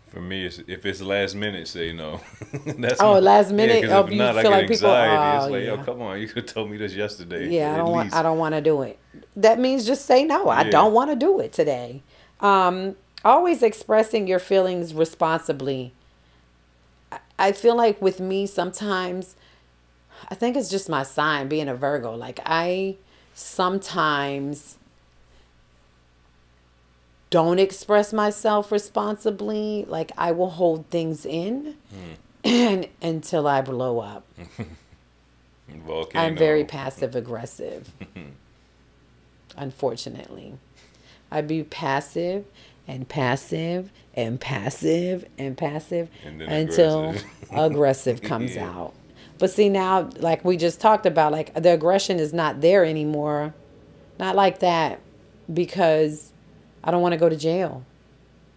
For me, if it's last minute, say no. That's last minute. Yeah, if you not, feel I like get people. anxiety. It's like, yo, come on, you could have told me this yesterday. Yeah, I don't want to do it. That means just say no. I don't want to do it today. Always expressing your feelings responsibly. I feel like with me sometimes, I think it's just my sign, being a Virgo. Like, I sometimes don't express myself responsibly. Like, I will hold things in until I blow up. Volcano. I'm very passive aggressive. Unfortunately. I'd be passive and passive and passive and passive until aggressive comes out. But see, now, like we just talked about, like the aggression is not there anymore. Not like that, because I don't want to go to jail.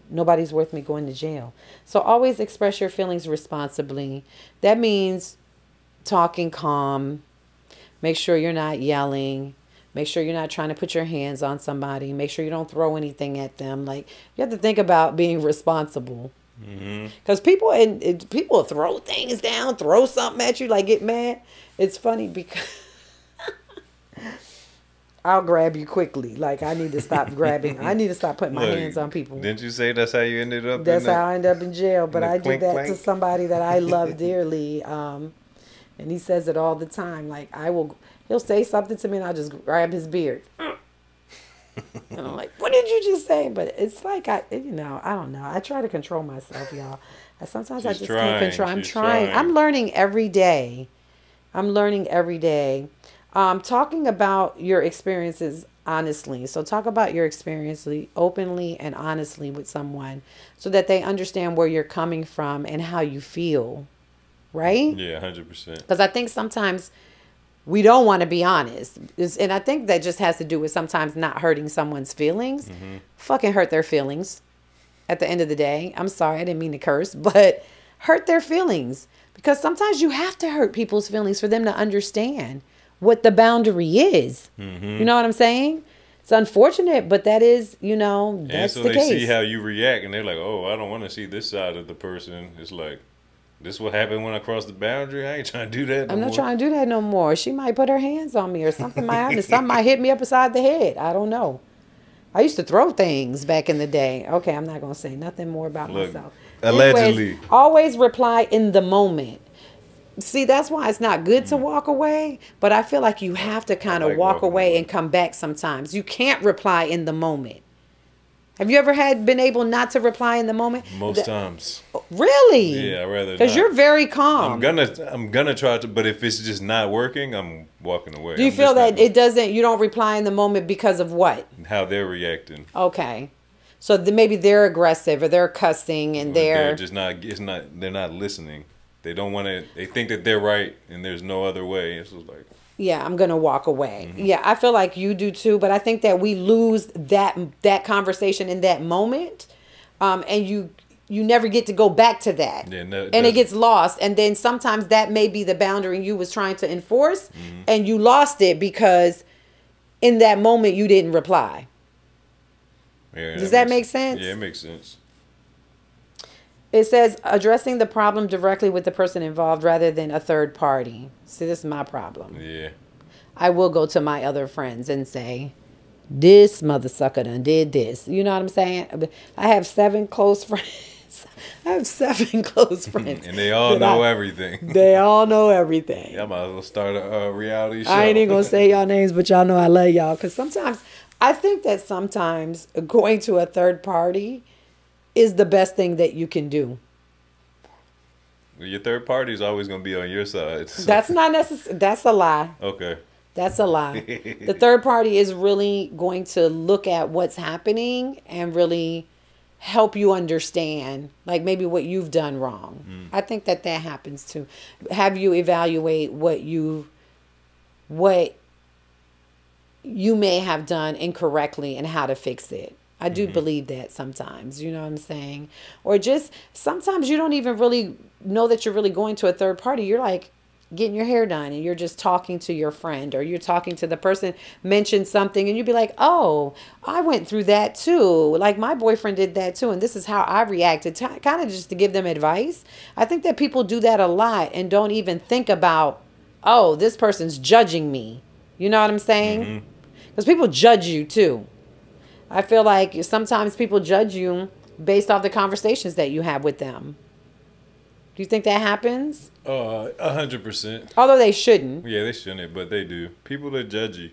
Nobody's worth me going to jail. So always express your feelings responsibly. That means talking calm. Make sure you're not yelling. Make sure you're not trying to put your hands on somebody. Make sure you don't throw anything at them. Like, you have to think about being responsible. Because people throw things down, throw something at you, like get mad. It's funny because I'll grab you quickly. Like, I need to stop grabbing. I need to stop putting my hands on people. Didn't you say that's how you ended up? That's how I ended up in jail. But I did that to somebody that I love dearly. And he says it all the time. Like, he'll say something to me and I'll just grab his beard. And I'm like, what did you just say? But it's like, I don't know. I try to control myself, y'all. Sometimes I just can't control. I'm trying. I'm learning every day. Talking about your experiences honestly. So talk about your experiences openly and honestly with someone so that they understand where you're coming from and how you feel, right? Yeah, 100%. Because I think sometimes we don't want to be honest. And I think that just has to do with sometimes not hurting someone's feelings. Fucking hurt their feelings at the end of the day. I'm sorry, I didn't mean to curse, but hurt their feelings. Because sometimes you have to hurt people's feelings for them to understand what the boundary is. You know what I'm saying? It's unfortunate, but that is, that's and so the they case. see how you react, and they're like, oh, I don't want to see this side of the person. It's like, this what happened when I crossed the boundary? I ain't trying to do that no I'm not more. trying to do that no more. She might put her hands on me or something might happen. Something might hit me up beside the head. I don't know. I used to throw things back in the day. Okay, I'm not going to say nothing more about myself. Allegedly. Anyways, always reply in the moment. See, that's why it's not good to walk away, but I feel like you have to kind of walk away and come back sometimes. You can't reply in the moment. Have you ever been able not to reply in the moment? Most times. Really? Yeah, I'd rather because you're very calm. I'm gonna try to, but if it's just not working, I'm walking away. Do you feel that you don't reply in the moment because of what? How they're reacting. Okay. So maybe they're aggressive or they're cussing and they're just not, they're not listening. They don't want to, they think that they're right and there's no other way. It's just like, yeah, I'm going to walk away. Yeah, I feel like you do too, but I think that we lose that conversation in that moment. And you never get to go back to that. Yeah, no, and it gets lost. And then sometimes that may be the boundary you was trying to enforce and you lost it because in that moment you didn't reply. Yeah, Does that make sense? Yeah, it makes sense. It says addressing the problem directly with the person involved rather than a third party. See, this is my problem. Yeah. I will go to my other friends and say, this mother sucker done did this. You know what I'm saying? I have 7 close friends. I have 7 close friends. And they all know everything. They all know everything. Yeah, I might as well start a reality show. I ain't even going to say y'all names, but y'all know I love y'all. Because sometimes, I think that sometimes going to a third party is the best thing that you can do. Your third party is always going to be on your side. So. That's not necessary. That's a lie. Okay. That's a lie. The third party is really going to look at what's happening and really help you understand, like maybe what you've done wrong. I think that happens too. Have you evaluate what you may have done incorrectly and how to fix it. I do believe that sometimes, you know what I'm saying? Or just sometimes you don't even really know that you're really going to a third party. You're like getting your hair done and you're just talking to your friend or you're talking to the person, mentioned something and you'd be like, oh, I went through that too. Like my boyfriend did that too. And this is how I reacted, kind of just to give them advice. I think that people do that a lot and don't even think about, oh, this person's judging me. You know what I'm saying? Because people judge you too. I feel like sometimes people judge you based off the conversations that you have with them. Do you think that happens? 100%. Although they shouldn't. Yeah, they shouldn't, but they do. People that judge you.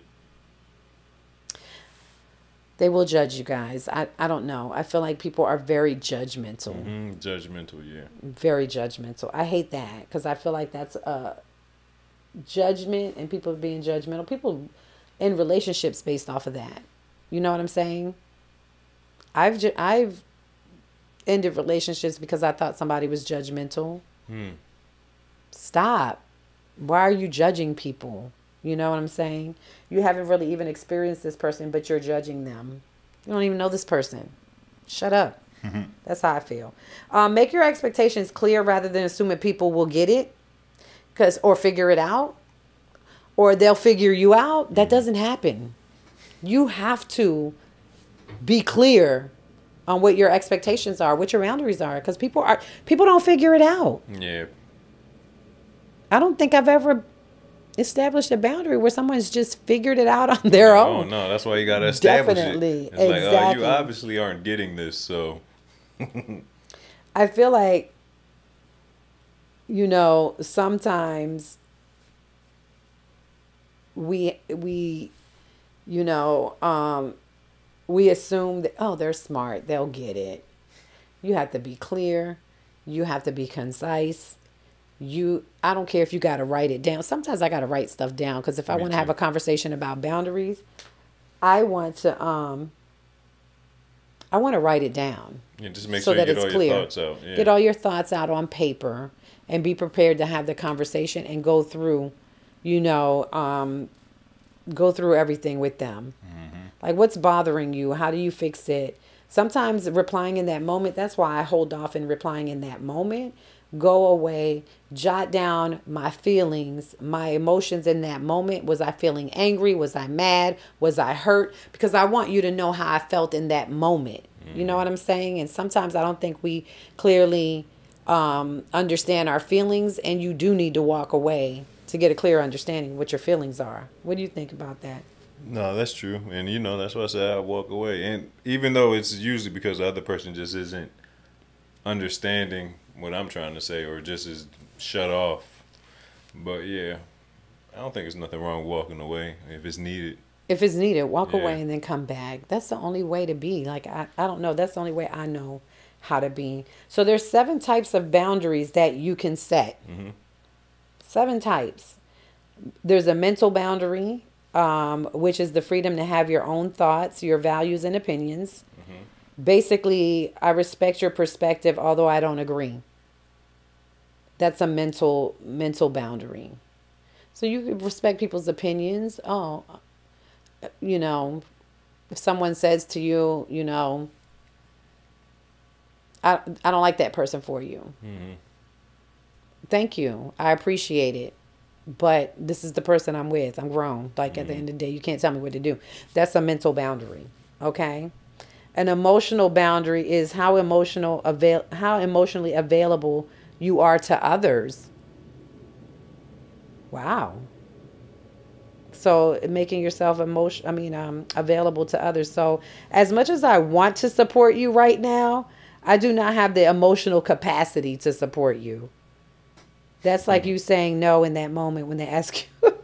They will judge you guys. I don't know. I feel like people are very judgmental. Judgmental, yeah. Very judgmental. I hate that because I feel like that's judgment and people being judgmental. People in relationships based off of that. You know what I'm saying? I've ended relationships because I thought somebody was judgmental. Stop. Why are you judging people? You know what I'm saying? You haven't really even experienced this person, but you're judging them. You don't even know this person. Shut up. That's how I feel. Make your expectations clear rather than assuming people will get it or figure it out or they'll figure you out. That doesn't happen. You have to be clear on what your expectations are, what your boundaries are, because people don't figure it out. Yeah. I don't think I've ever established a boundary where someone's just figured it out on their own. Oh no, that's why you got to establish Definitely. it. It's exactly. like, oh, you obviously aren't getting this, so. I feel like, sometimes we assume that, oh, they're smart, they'll get it. You have to be clear. You have to be concise. I don't care if you got to write it down. Sometimes I got to write stuff down because if I want to have a conversation about boundaries, I want to write it down. Yeah, just make sure you get all your thoughts out. Yeah. Get all your thoughts out on paper and be prepared to have the conversation and go through, you know, go through everything with them. Like, what's bothering you? How do you fix it? Sometimes replying in that moment, that's why I hold off in replying in that moment. Go away, jot down my feelings, my emotions in that moment. Was I feeling angry? Was I mad? Was I hurt? Because I want you to know how I felt in that moment. You know what I'm saying? And sometimes I don't think we clearly understand our feelings, and you do need to walk away to get a clear understanding of what your feelings are. What do you think about that? No, that's true. And, you know, that's why I said I walk away. And even though it's usually because the other person just isn't understanding what I'm trying to say or just is shut off. But, yeah, I don't think there's nothing wrong with walking away if it's needed. If it's needed, walk away and then come back. That's the only way to be. Like, I don't know. That's the only way I know how to be. So there's 7 types of boundaries that you can set. 7 types. There's a mental boundary, which is the freedom to have your own thoughts, your values, and opinions. Basically, I respect your perspective, although I don't agree. That's a mental boundary. So you respect people's opinions. Oh, you know, if someone says to you, you know, I don't like that person for you. Thank you. I appreciate it. But this is the person I'm with. I'm grown. Like, at the end of the day, you can't tell me what to do. That's a mental boundary. Okay? An emotional boundary is how emotionally available you are to others. Wow. So making yourself available to others. So as much as I want to support you right now, I do not have the emotional capacity to support you. That's like you saying no in that moment when they ask you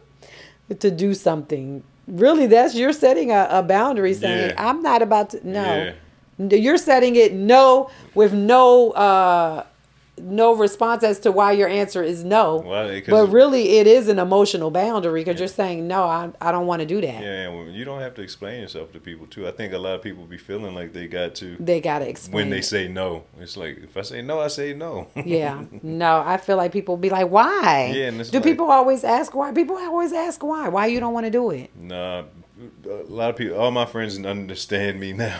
to do something. Really, you're setting a boundary saying, I'm not about to, no. You're setting it no with no response as to why your answer is no. Well, but really, it is an emotional boundary because you're saying, no, I don't want to do that. Yeah, and you don't have to explain yourself to people, too. I think a lot of people be feeling like they got to. They got to explain. When they say no. It's like, if I say no, I say no. Yeah. No, I feel like people be like, why? Yeah, and do people always ask why? People always ask why. Why you don't want to do it? Nah, a lot of people, all my friends understand me now.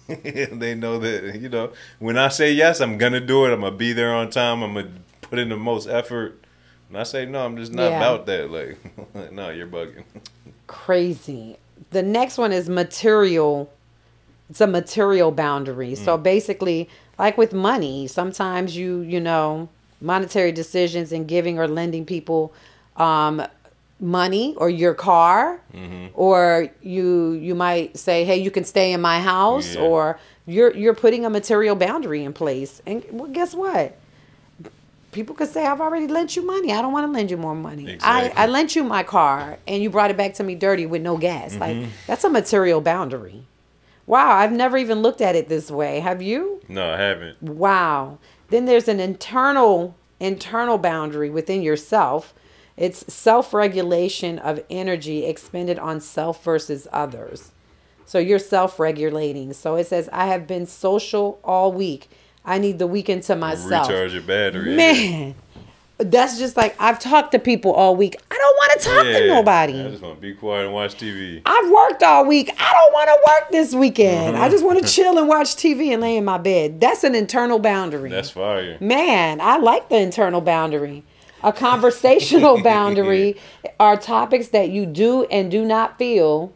They know that, you know, when I say yes, I'm going to do it. I'm going to be there on time. I'm going to put in the most effort. When I say no, I'm just not about that. Like, no, you're bugging. Crazy. The next one is material. It's a material boundary. So basically, like with money, sometimes you know, monetary decisions in giving or lending people money or your car, or you might say, hey, you can stay in my house, or you're putting a material boundary in place. And well, guess what? People could say, I've already lent you money. I don't want to lend you more money. Exactly. I lent you my car and you brought it back to me dirty with no gas. Like, that's a material boundary. Wow, I've never even looked at it this way. Have you? No, I haven't. Wow. Then there's an internal boundary within yourself. It's self-regulation of energy expended on self versus others. So you're self-regulating. So it says, I have been social all week. I need the weekend to myself. Recharge your battery. Man, that's just like, I've talked to people all week. I don't want to talk to nobody. I just want to be quiet and watch TV. I've worked all week. I don't want to work this weekend. I just want to chill and watch TV and lay in my bed. That's an internal boundary. That's fire. Man, I like the internal boundary. A conversational boundary are topics that you do and do not feel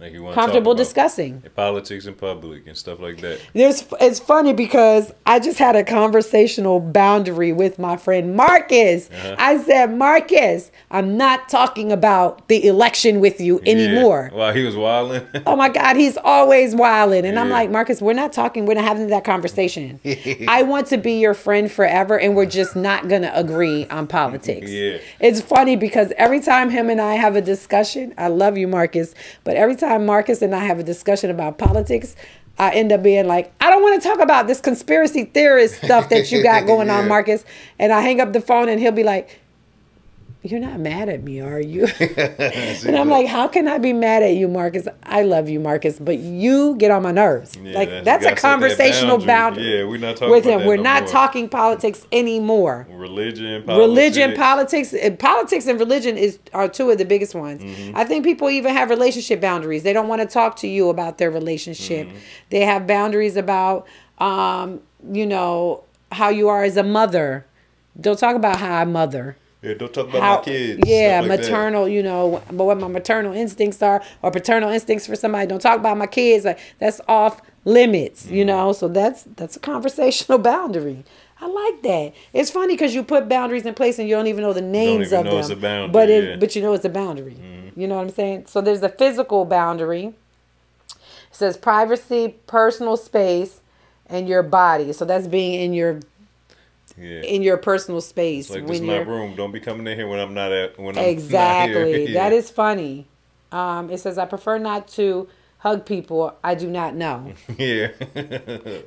like you want comfortable discussing. Politics in public and stuff like that. It's funny because I just had a conversational boundary with my friend Marcus. I said, Marcus, I'm not talking about the election with you anymore. Wow, he was wilding. Oh my God, he's always wilding. And I'm like, Marcus, we're not having that conversation. I want to be your friend forever, and we're just not going to agree on politics. It's funny because every time him and I have a discussion, I love you, Marcus, but every time Marcus and I have a discussion about politics, I end up being like, I don't want to talk about this conspiracy theorist stuff that you got going on, Marcus. And I hang up the phone and he'll be like, you're not mad at me, are you? And I'm like, how can I be mad at you, Marcus? I love you, Marcus, but you get on my nerves. Yeah, like that's a conversational boundary. Yeah, we're not talking with about him. That We're no not more. talking politics anymore. Religion, politics, and religion are two of the biggest ones. I think people even have relationship boundaries. They don't want to talk to you about their relationship. They have boundaries about, you know, how you are as a mother. Don't talk about how I mother. Yeah, don't talk about my kids. Yeah, like maternal, you know, but what my maternal instincts are or paternal instincts for somebody. Don't talk about my kids. Like that's off limits, you know. So that's a conversational boundary. I like that. It's funny because you put boundaries in place and you don't even know the names of them. It's a boundary, but you know it's a boundary. You know what I'm saying? So there's a physical boundary. It says privacy, personal space, and your body. So that's being in your personal space. Like, this is my room. Don't be coming in here when I'm not at. When exactly. I'm not here. That is funny. It says I prefer not to hug people I do not know. Yeah.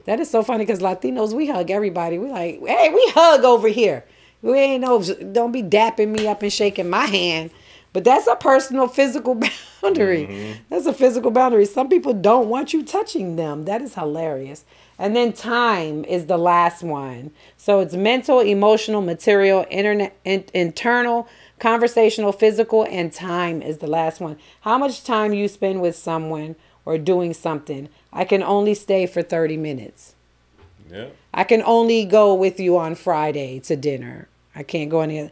That is so funny because Latinos, we hug everybody. We like, hey, we hug over here. We ain't don't be dapping me up and shaking my hand. But that's a personal physical boundary. That's a physical boundary. Some people don't want you touching them. That is hilarious. And then time is the last one. So it's mental, emotional, material, internal, conversational, physical, and time is the last one. How much time you spend with someone or doing something. I can only stay for 30 minutes. Yeah. I can only go with you on Friday to dinner. I can't go any other.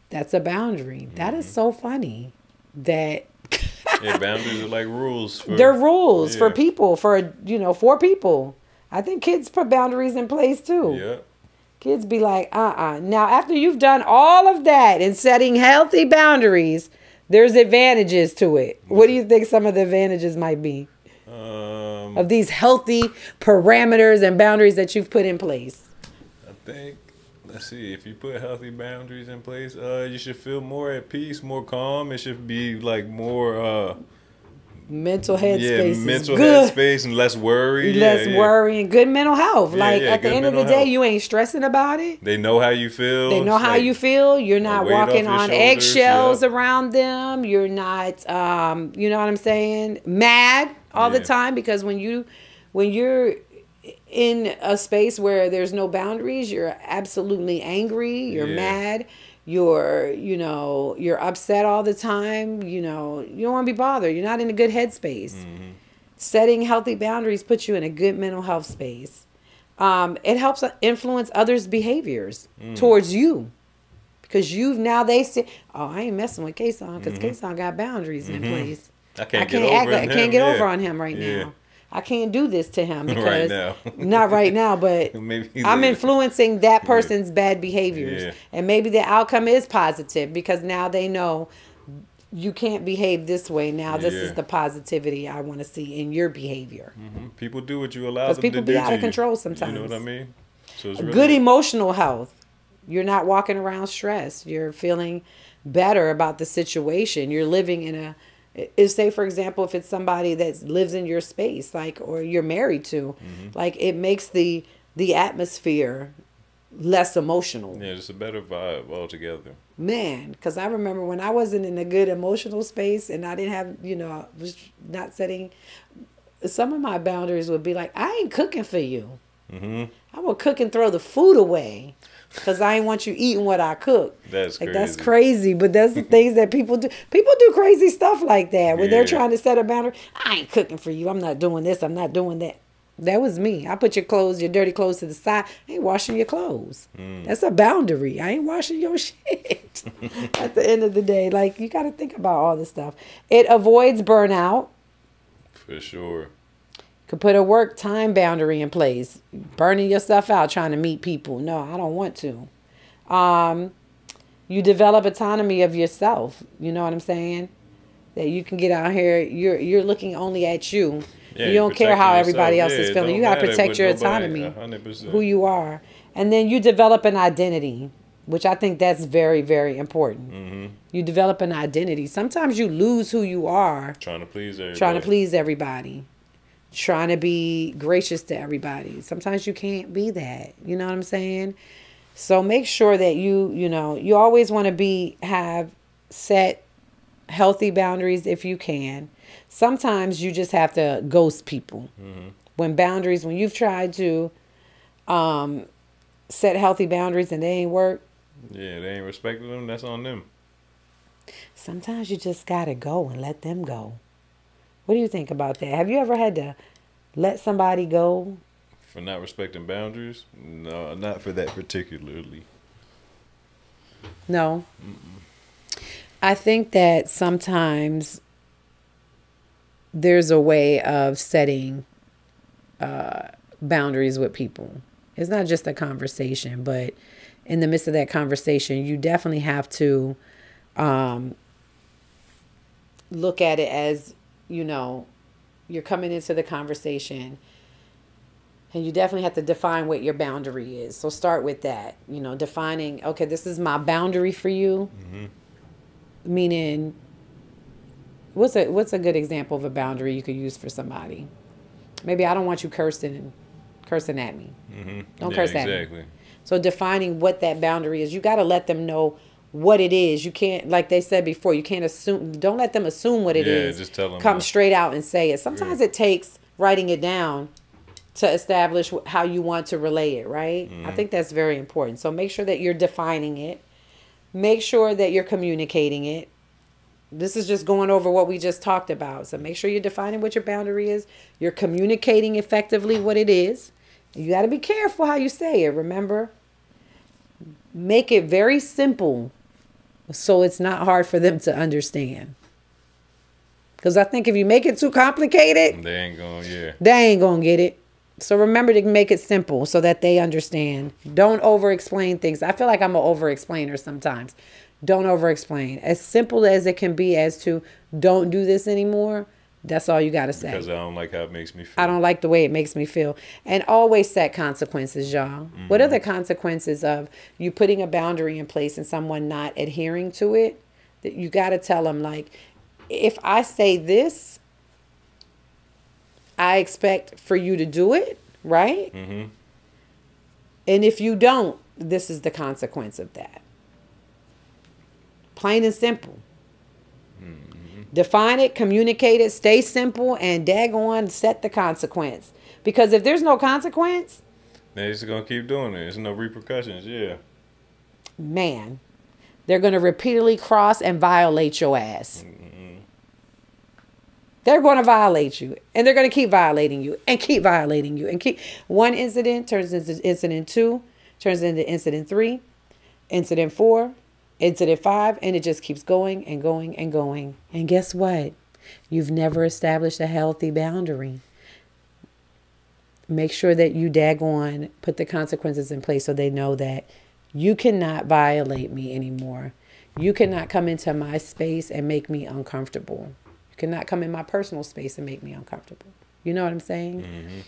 That's a boundary. That is so funny. That yeah, boundaries are like rules. They're rules for people, for people. I think kids put boundaries in place too. Yeah. Kids be like, Now, after you've done all of that and setting healthy boundaries, there's advantages to it. What do you think some of the advantages might be? Of these healthy parameters and boundaries that you've put in place? I think, let's see, if you put healthy boundaries in place, you should feel more at peace, more calm. It should be like more mental headspace. Yeah, mental headspace and less worry. Less worry and good mental health. Like at the end of the day, you ain't stressing about it. They know how you feel. They know how you feel. You're not walking on eggshells around them. You're not, you know what I'm saying, mad all the time, because when you're in a space where there's no boundaries, you're absolutely angry. You're mad. You're upset all the time. You don't want to be bothered. You're not in a good headspace. Setting healthy boundaries puts you in a good mental health space. It helps influence others' behaviors towards you, because they say, "Oh, I ain't messing with Kason because Kason got boundaries in place. I can't get over on him right now. I can't do this to him because not right now, but I'm influencing that person's bad behaviors. And maybe the outcome is positive because now they know you can't behave this way. Now this is the positivity I want to see in your behavior. People do what you allow them to do. Because people be out of control sometimes. You know what I mean? So it's good emotional health. You're not walking around stressed. You're feeling better about the situation. You're living in say, for example, if it's somebody that lives in your space, like, or you're married to, like, it makes the atmosphere less emotional. Yeah, it's a better vibe altogether. Man, because I remember when I wasn't in a good emotional space and I didn't have, I was not setting, some of my boundaries would be like, I ain't cooking for you. I will cook and throw the food away. Because I ain't want you eating what I cook. That's crazy. That's crazy. But that's the things that people do. People do crazy stuff like that when they're trying to set a boundary. I ain't cooking for you. I'm not doing this. I'm not doing that. That was me. I put your dirty clothes to the side. I ain't washing your clothes. That's a boundary. I ain't washing your shit. At the end of the day, like, you got to think about all this stuff. It avoids burnout. For sure. Could put a work time boundary in place. Burning yourself out trying to meet people. No, I don't want to. You develop autonomy of yourself. You know what I'm saying? That you can get out here. You're looking only at you. Yeah, you don't care how everybody else is feeling. You got to protect your autonomy. 100%. Who you are. And then you develop an identity, which I think that's very, very important. You develop an identity. Sometimes you lose who you are. Trying to please everybody. Trying to be gracious to everybody. Sometimes you can't be that. You know what I'm saying? So make sure that you always want to have set healthy boundaries if you can. Sometimes you just have to ghost people. When you've tried to set healthy boundaries and they ain't work. Yeah, they ain't respecting them. That's on them. Sometimes you just got to go and let them go. What do you think about that? Have you ever had to let somebody go? For not respecting boundaries? No, not for that particularly. No. I think that sometimes there's a way of setting boundaries with people. It's not just a conversation, but in the midst of that conversation, you definitely have to look at it as, you're coming into the conversation and you definitely have to define what your boundary is. So start with that, defining, okay, this is my boundary for you. Meaning, what's a good example of a boundary you could use for somebody? Maybe I don't want you cursing at me. Don't curse at me. So defining what that boundary is, you got to let them know what it is. You can't, like they said before, you can't assume. Don't let them assume what it is. Just tell them. Come straight out and say it. Sometimes it takes writing it down to establish how you want to relay it, right? I think that's very important. So make sure that you're defining it. Make sure that you're communicating it. This is just going over what we just talked about. So make sure you're defining what your boundary is. You're communicating effectively what it is. You got to be careful how you say it. Remember, make it very simple so it's not hard for them to understand. Because I think if you make it too complicated, they ain't going to get it. So remember to make it simple so that they understand. Don't over-explain things. I feel like I'm an over-explainer sometimes. Don't over-explain. As simple as it can be as to don't do this anymore, that's all you got to say. Because I don't like how it makes me feel. I don't like the way it makes me feel. And always set consequences, y'all. What are the consequences of you putting a boundary in place and someone not adhering to it? That you got to tell them, like, if I say this, I expect for you to do it, right? And if you don't, this is the consequence of that. Plain and simple. Define it, communicate it, stay simple, and daggone set the consequence. Because if there's no consequence, they're just going to keep doing it. There's no repercussions, man, they're going to repeatedly cross and violate your ass. They're going to violate you, and they're going to keep violating you, and keep violating you, and keep. One incident turns into incident 2, turns into incident 3, incident 4, incident 5, and it just keeps going and going and going. And guess what? You've never established a healthy boundary. Make sure that you daggone put the consequences in place so they know that you cannot violate me anymore. You cannot come into my space and make me uncomfortable. Cannot come in my personal space and make me uncomfortable. You know what I'm saying?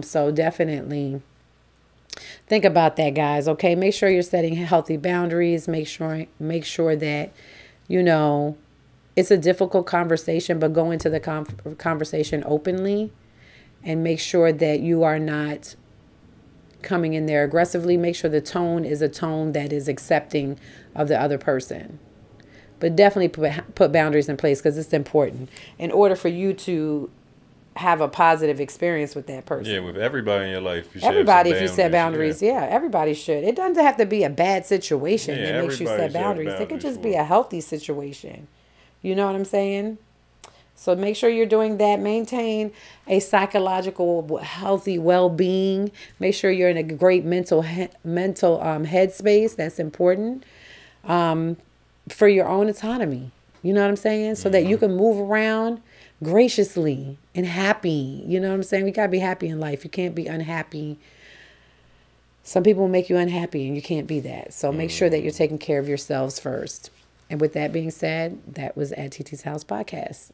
So definitely think about that, guys. Okay, make sure you're setting healthy boundaries. Make sure that it's a difficult conversation, but go into the conversation openly, and make sure that you are not coming in there aggressively. Make sure the tone is a tone that is accepting of the other person. But definitely put boundaries in place because it's important in order for you to have a positive experience with that person. Yeah, with everybody in your life. Everybody, if you set boundaries, everybody should. It doesn't have to be a bad situation that makes you set boundaries. It could just be a healthy situation. You know what I'm saying? So make sure you're doing that. Maintain a psychological, healthy well-being. Make sure you're in a great mental headspace. That's important. For your own autonomy. You know what I'm saying? So that you can move around graciously and happy. You know what I'm saying? We got to be happy in life. You can't be unhappy. Some people will make you unhappy and you can't be that. So make sure that you're taking care of yourselves first. And with that being said, that was at Titi's House Podcast.